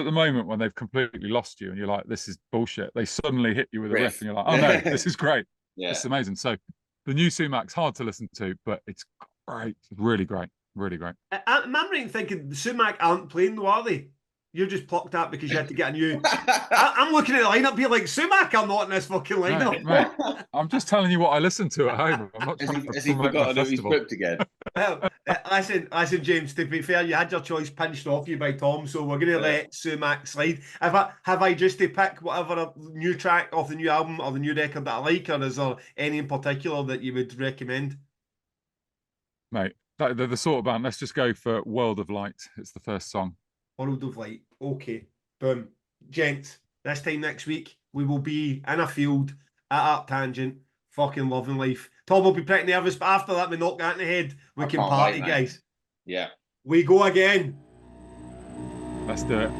the moment when they've completely lost you and you're like, this is bullshit, they suddenly hit you with a riff and you're like, oh no, this is great. Yeah, This is amazing. So the new Sumac's hard to listen to, but it's great. It's really great. Really great. Am I right in thinking the Sumac aren't playing though, are they? You're just plucked that because you had to get a new. I'm looking at the lineup here like Sumac are not in this fucking lineup. Mate, I'm just telling you what I listen to at home. I'm not trying has to he promote my forgotten who he's festival. booked again? Well, listen, James. To be fair, you had your choice pinched off you by Tom, so we're going to let Sumac slide. Have I just to pick whatever new track off the new album or the new record that I like, or is there any in particular that you would recommend? Mate, they're the sort of band. Let's just go for World of Light. It's the first song. World of Light. Okay. Boom. Gents, this time next week, we will be in a field at Art Tangent, fucking loving life. Tom will be pretty nervous, but after that, we knock that in the head. We can party, guys. Yeah. We go again. Let's do it.